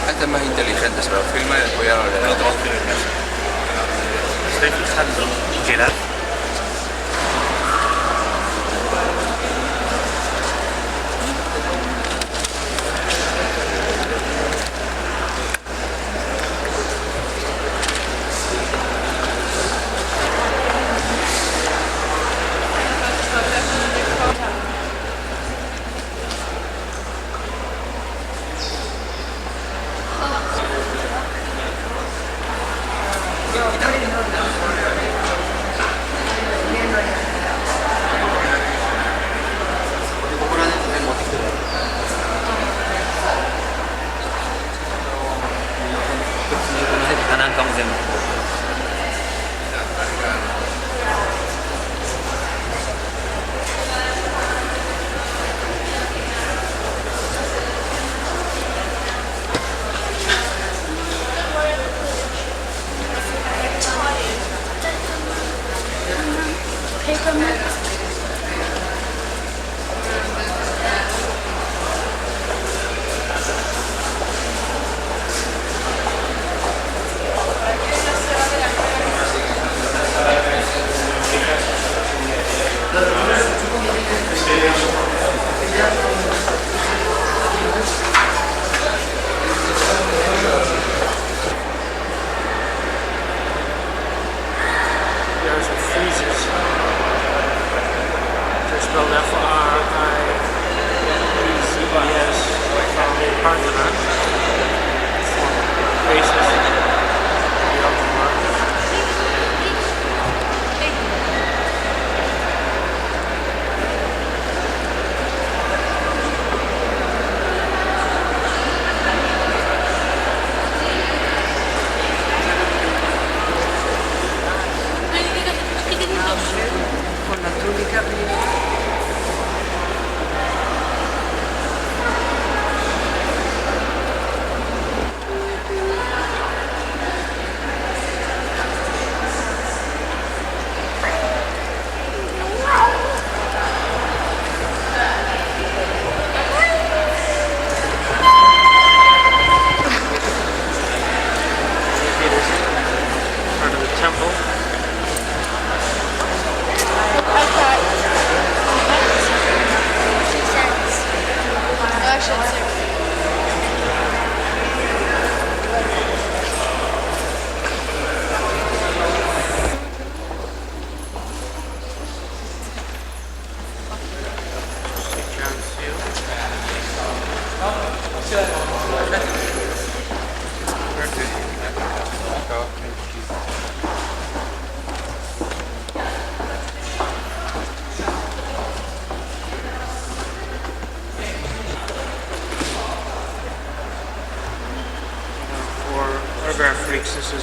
Este es más inteligente, se lo filma y después ya lo lee. No te vas a tener caso. Estoy fijando, Gerard.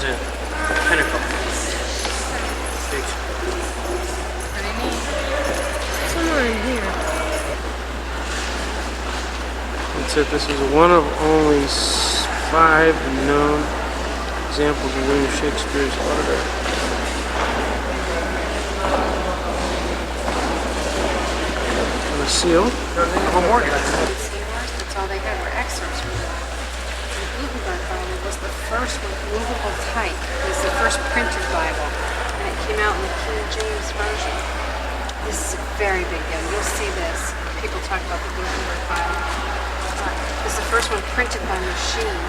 represent the pinnacle. Big. Pretty neat. Somewhere in here. It said this is one of only 5 known examples of William Shakespeare's autograph. And a seal of a mortgage. That's all they had were excerpts from it. The Gutenberg Bible was the first with movable type. It was the first printed Bible, and it came out in the King James Version. This is a very big deal. You'll see this. People talk about the Gutenberg Bible. It was the first one printed by machine,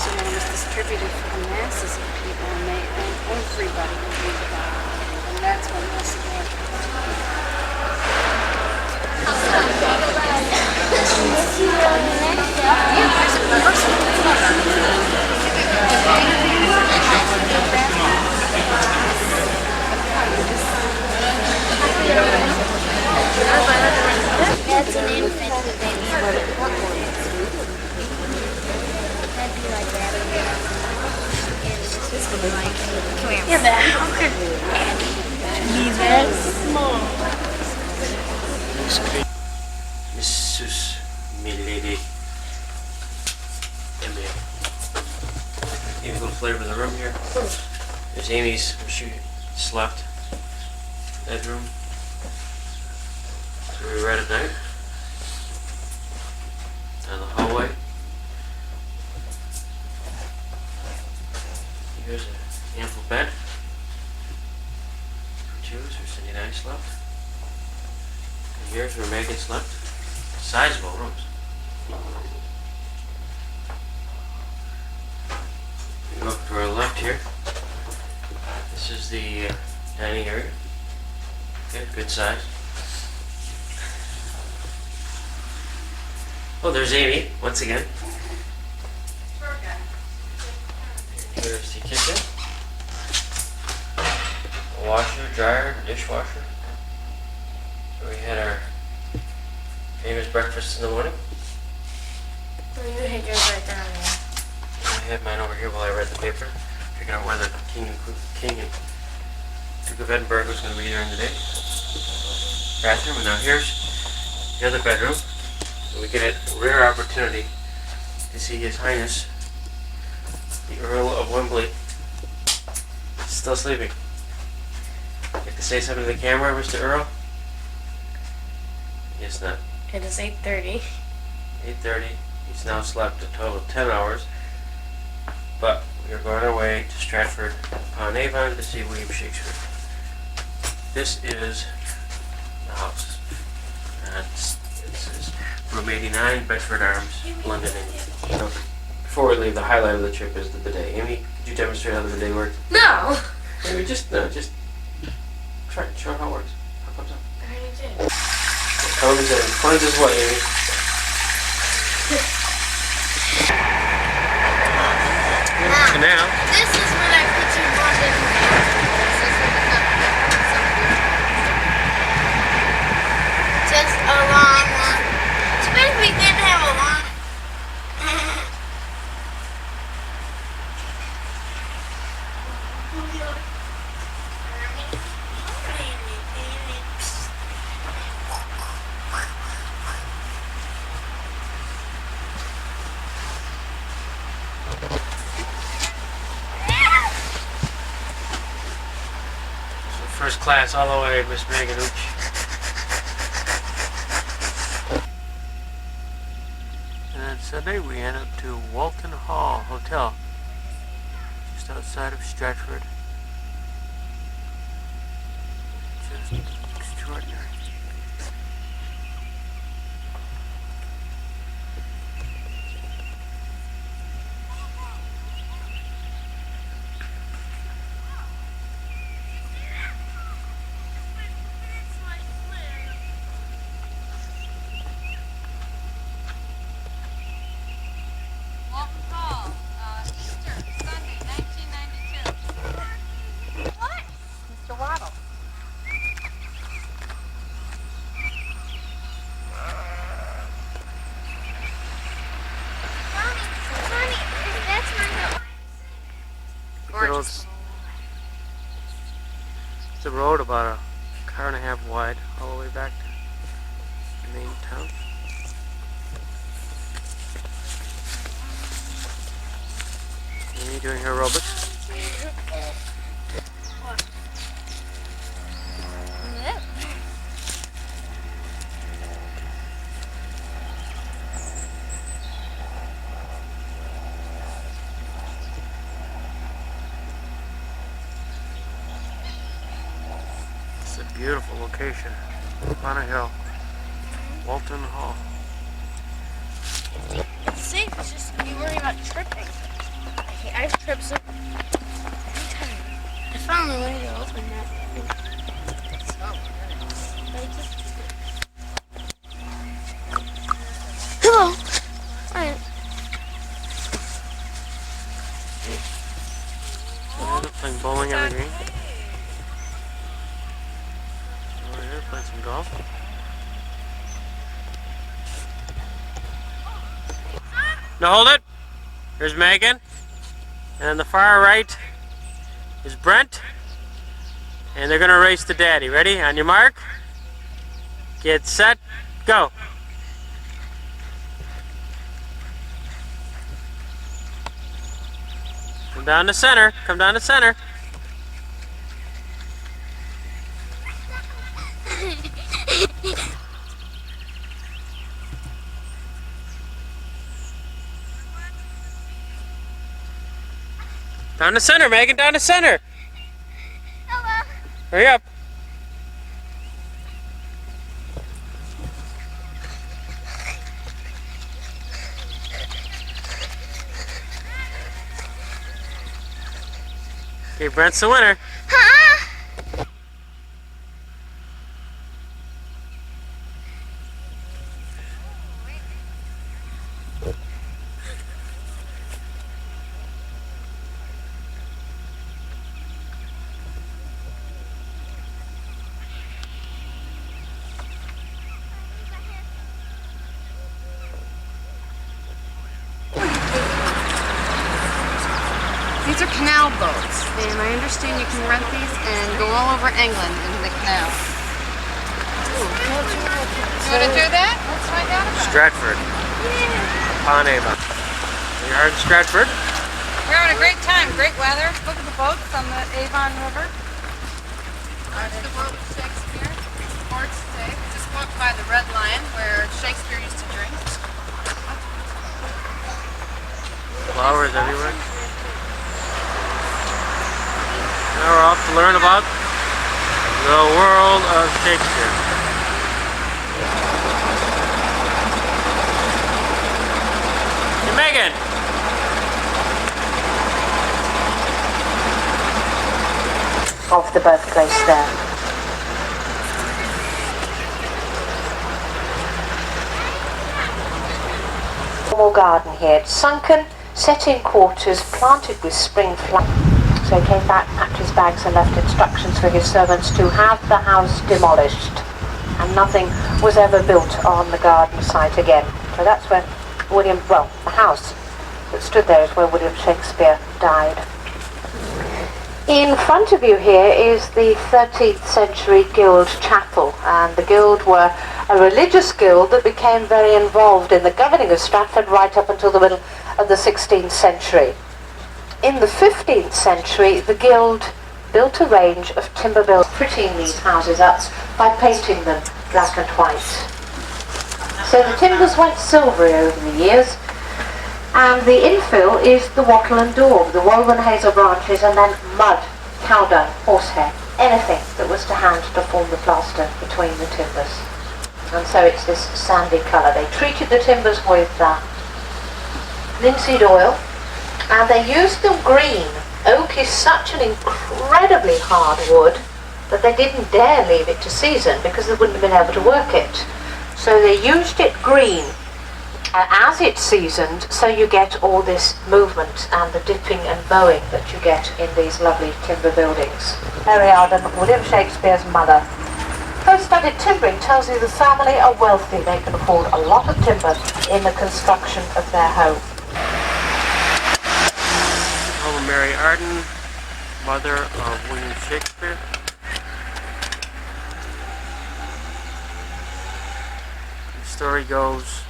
so that it was distributed for the masses of people, and everybody would read the Bible. And that's what this is. That's an infant. That'd be like that. Come here. Yeah, but how could be that small? Mrs. Milady. Amy, a little flavor of the room here. There's Amy's where she slept. Bedroom. So we read at night. Down the hallway. Here's an ample bed. For 2, where Cindy and I slept. And here's where Megan slept. Sizable rooms. We go to our left here. This is the dining area. Okay, good size. Oh, there's Amy, once again. Here's the kitchen. A washer, dryer, dishwasher. So we had our famous breakfast in the morning. So you had yours right down there. I had mine over here while I read the paper, figuring out whether King and Duke of Edinburgh was going to be there in the day. Bathroom, and now here's the other bedroom. So we get a rare opportunity to see His Highness, the Earl of Wembley, still sleeping. Like to say something to the camera, Mr. Earl? Yes, not. It is 8:30. 8:30. He's now slept a total of 10 hours. But we are going our way to Stratford upon Avon to see William Shakespeare. This is the house. And this is room 89, Bedford Arms, London, England. So before we leave, the highlight of the trip is the bidet. Amy, could you demonstrate how the bidet works? No! Maybe just try it. Show how it works. How comes up? I already did. It comes and cleanses what, Amy? Canal. This is when I put you on just a long one. It's been we didn't have a long. First class all the way, Miss Megan Ooch. And then Sunday we head up to Walton Hall Hotel, just outside of Stratford. Just extraordinary. goes. It's a road about a car and a half wide all the way back to the main town. Amy doing aerobics. It's a beautiful location up on a hill. Walton Hall. It's safe, it's just you worry about tripping. I've tripped so every time. I found the way to open that. Hello. Alright. Playing bowling every game. Over here, playing some golf. Now hold it. Here's Megan. And on the far right is Brent. And they're going to race to Daddy. Ready? On your mark. Get set. Go. Come down to center. Come down to center. Down to center, Megan, down to center. Hello. Hurry up. Okay, Brent's the winner. These are canal boats, and I understand you can rent these and go all over England in the canal. You want to do that? Let's find out about it. Stratford. Upon Avon. We are in Stratford. We're having a great time, great weather. Look at the boats on the Avon River. There's the boat with Shakespeare. Ports today. We just walked by the Red Lion where Shakespeare used to drink. Flowers everywhere. Now we're off to learn about the world of Shakespeare. Hey, Megan! Of the birthplace there. Normal garden here. It's sunken, set in quarters, planted with spring flowers. So he came back, packed his bags and left instructions for his servants to have the house demolished. And nothing was ever built on the garden site again. So that's where the house that stood there is where William Shakespeare died. In front of you here is the 13th century Guild Chapel, and the Guild were a religious guild that became very involved in the governing of Stratford right up until the middle of the 16th century. In the 15th century, the Guild built a range of timber buildings, prettying these houses up by painting them black and white. So the timbers went silvery over the years, and the infill is the wattle and daub, the woven hazel branches, and then mud, cow dung, horsehair, anything that was to hand to form the plaster between the timbers. And so it's this sandy colour. They treated the timbers with linseed oil, and they used them green. Oak is such an incredibly hard wood that they didn't dare leave it to season because they wouldn't have been able to work it. So they used it green as it seasoned, so you get all this movement and the dipping and bowing that you get in these lovely timber buildings. Mary Arden, William Shakespeare's mother. Close studied timbering tells you the family are wealthy. They can afford a lot of timber in the construction of their home. Home of Mary Arden, mother of William Shakespeare. The story goes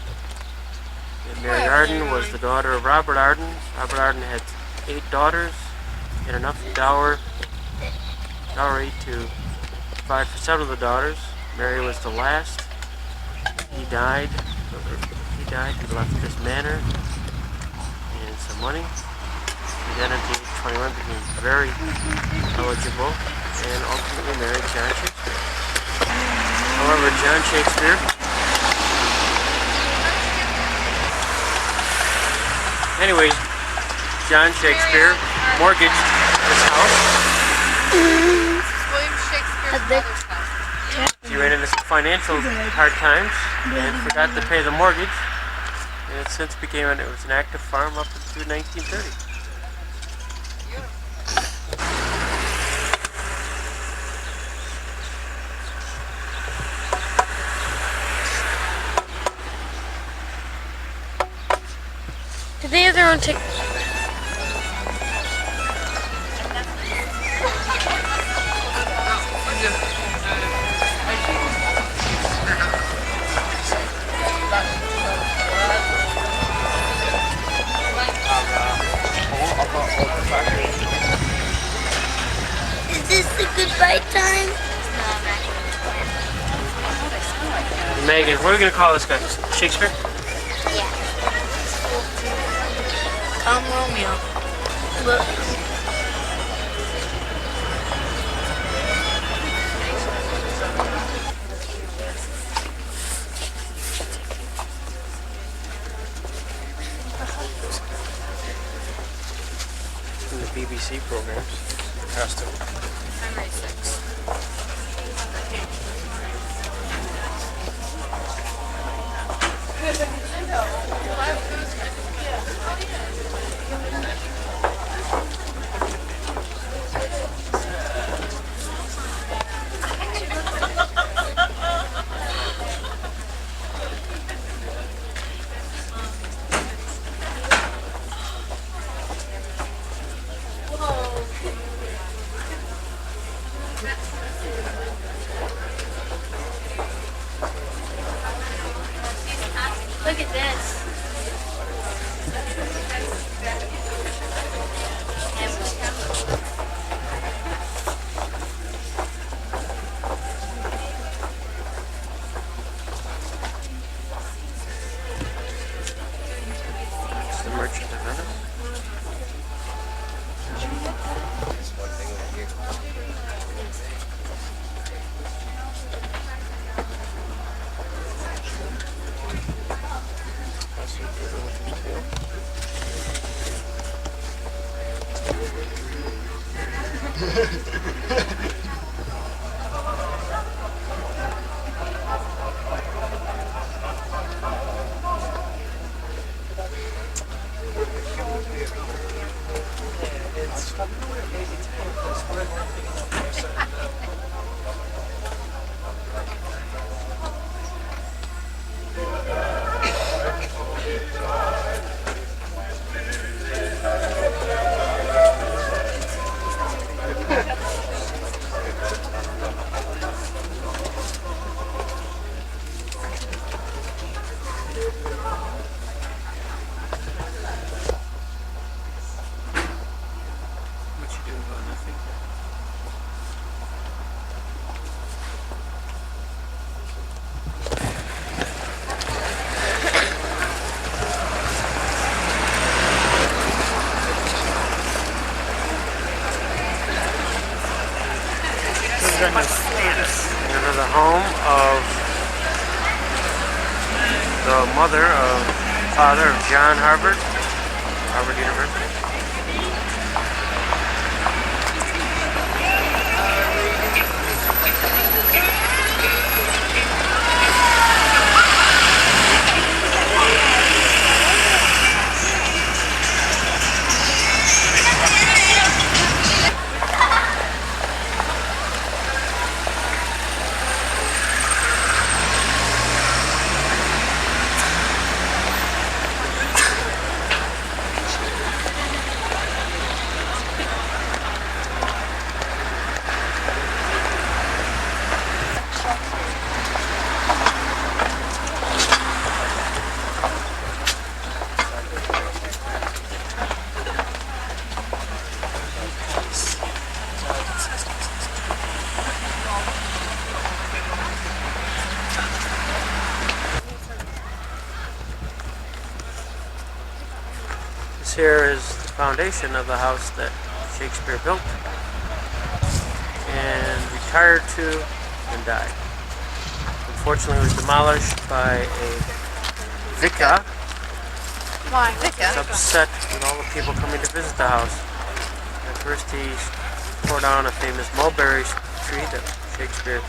that Mary Arden was the daughter of Robert Arden. Robert Arden had 8 daughters and enough dowry to provide for 7 of the daughters. Mary was the last. He died. He left this manor and some money. He then at the age of 21 became very eligible and ultimately married John Shakespeare. However, John Shakespeare John Shakespeare mortgaged his house. William Shakespeare's mother's house. He ran into some financial hard times and forgot to pay the mortgage, and it since became it was an active farm up through 1930. Do they have their own ticket? Is this the goodbye time? Megan, what are we going to call this guy? Shakespeare? Yeah. Tom Romeo. Look. From the BBC programs. Has to. Memory 6. Look at this. It's the Merchant of Venice. Another home of the mother of father of John Harvard, Harvard University. here is the foundation of the house that Shakespeare built and retired to and died. Unfortunately, it was demolished by a vicar. Why? Vicar? He's upset with all the people coming to visit the house. At first, he tore down a famous mulberry tree that Shakespeare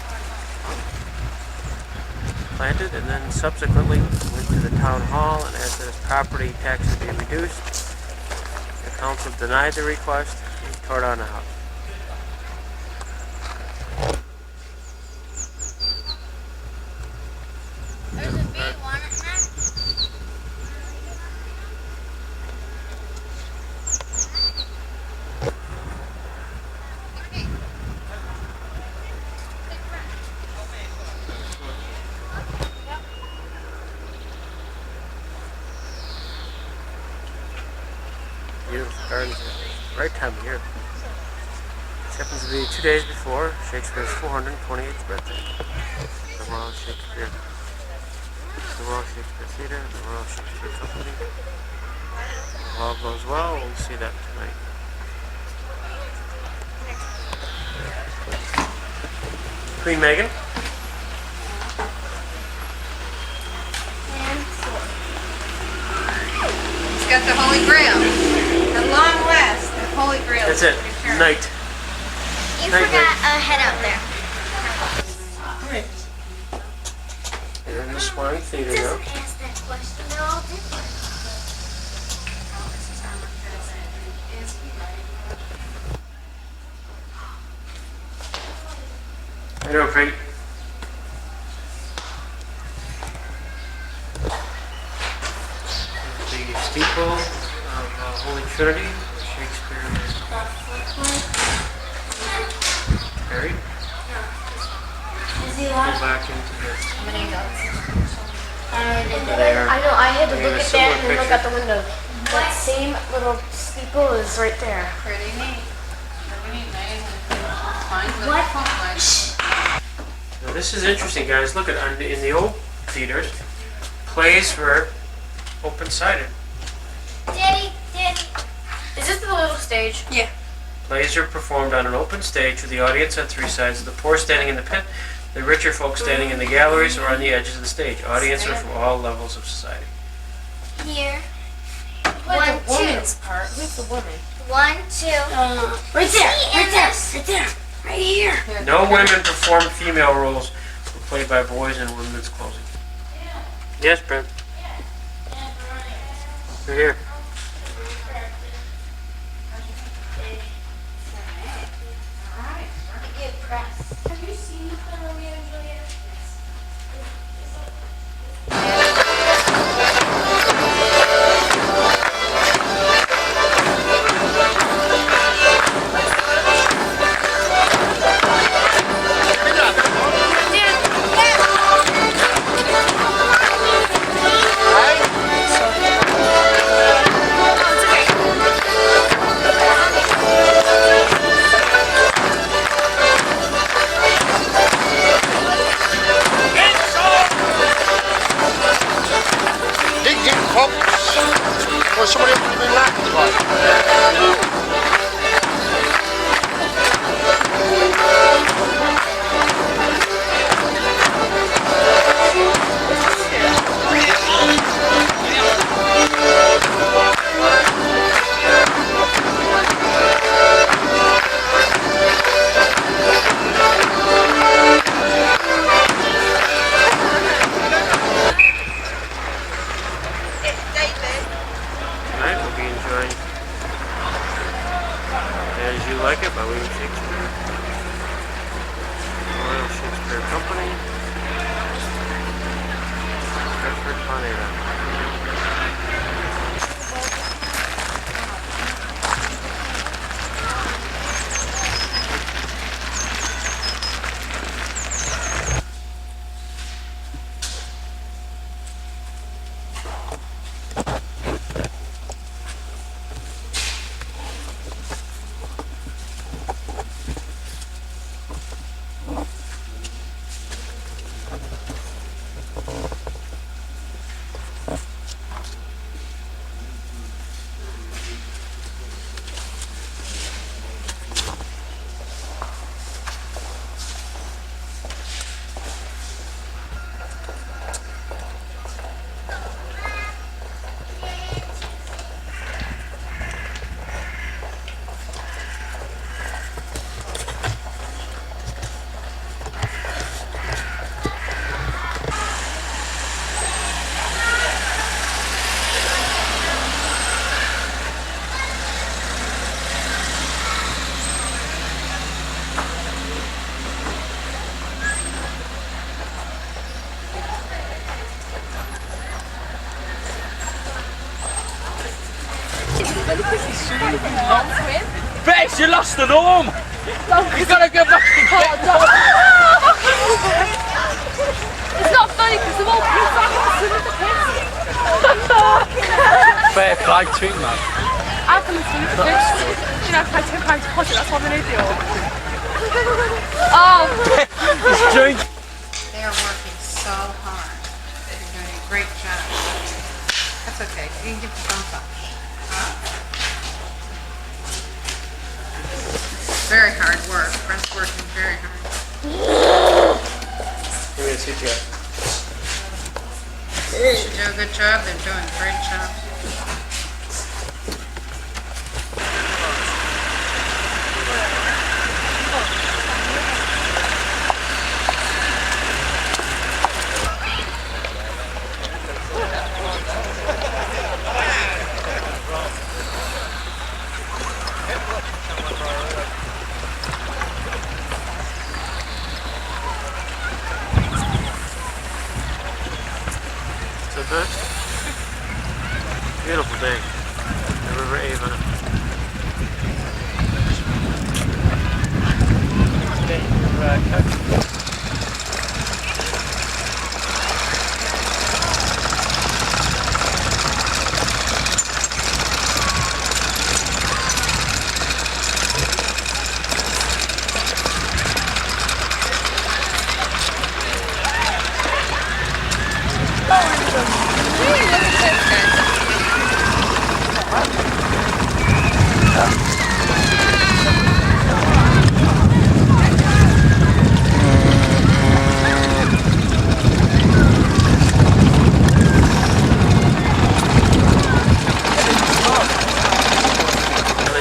planted, and then subsequently went to the town hall and asked that his property taxes be reduced. The council denied the request and tore down the house. There's a big one, isn't there? Beautiful gardens here. Right time of year. This happens to be 2 days before Shakespeare's 428th birthday. The Royal Shakespeare Theatre, the Royal Shakespeare Company. If all goes well, we'll see that tonight. Queen Meghan. He's got the Holy Grail. At long last, the Holy Grail. That's it. Night. You Night, forgot a head out there. They're in the Swan Theatre now. Doesn't ask that question. They're all different. I know, Frank. The steeple of Holy Trinity, Shakespeare buried. Is he Go lost? back into this. I know, I had to They have look a at that similar and then look picture. out the window. That same little steeple is right there. Pretty neat. Pretty neat. Fine. What? Now this is interesting, guys. Look at in the old theaters, plays were open-sided. Daddy. Is this the little stage? Yeah. Plays are performed on an open stage with the audience on three sides, the poor standing in the pit, the richer folks standing in the galleries or on the edges of the stage. Audience are from all levels of society. Here. Like One, the woman's two. part. Who's the woman? 1, 2. Right there. Right here. No women performed female roles were played by boys in women's clothing. Yes, Brent. You're here. Have you seen Romeo and Juliet? Or somebody else would have been laughing about it. Tonight we'll be enjoying As You Like It by William Shakespeare, Royal Shakespeare Company, Stratford upon Avon. Bex, you lost an arm! You gotta go back and get It's not funny because the whole piece back at the swim with the piss. fair play to him, man. I come and swim with the fish. You know, if I take time to push it, that's what I'm going to do. Oh! He's drinking. They are working so hard. They're doing a great job. That's okay. You can give the thumbs up. Very hard work. Brett's working very hard. Give me a CGI. They should do a good job. They're doing a great job. Beautiful day. The River Avon.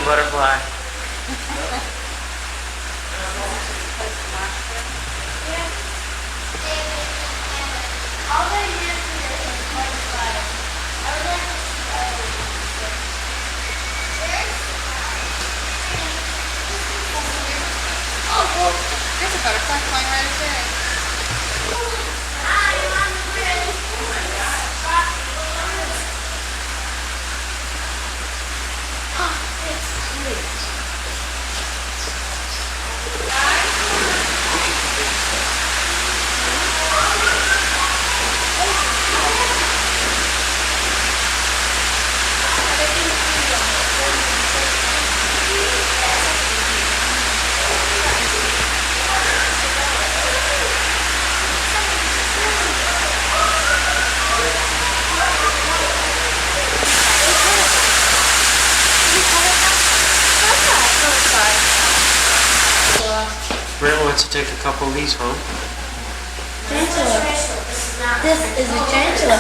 Butterfly. Oh, there's a butterfly flying right over there. Brent wants to take a couple of these home. Tarantula. This is a tarantula.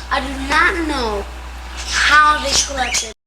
I do not know how they collected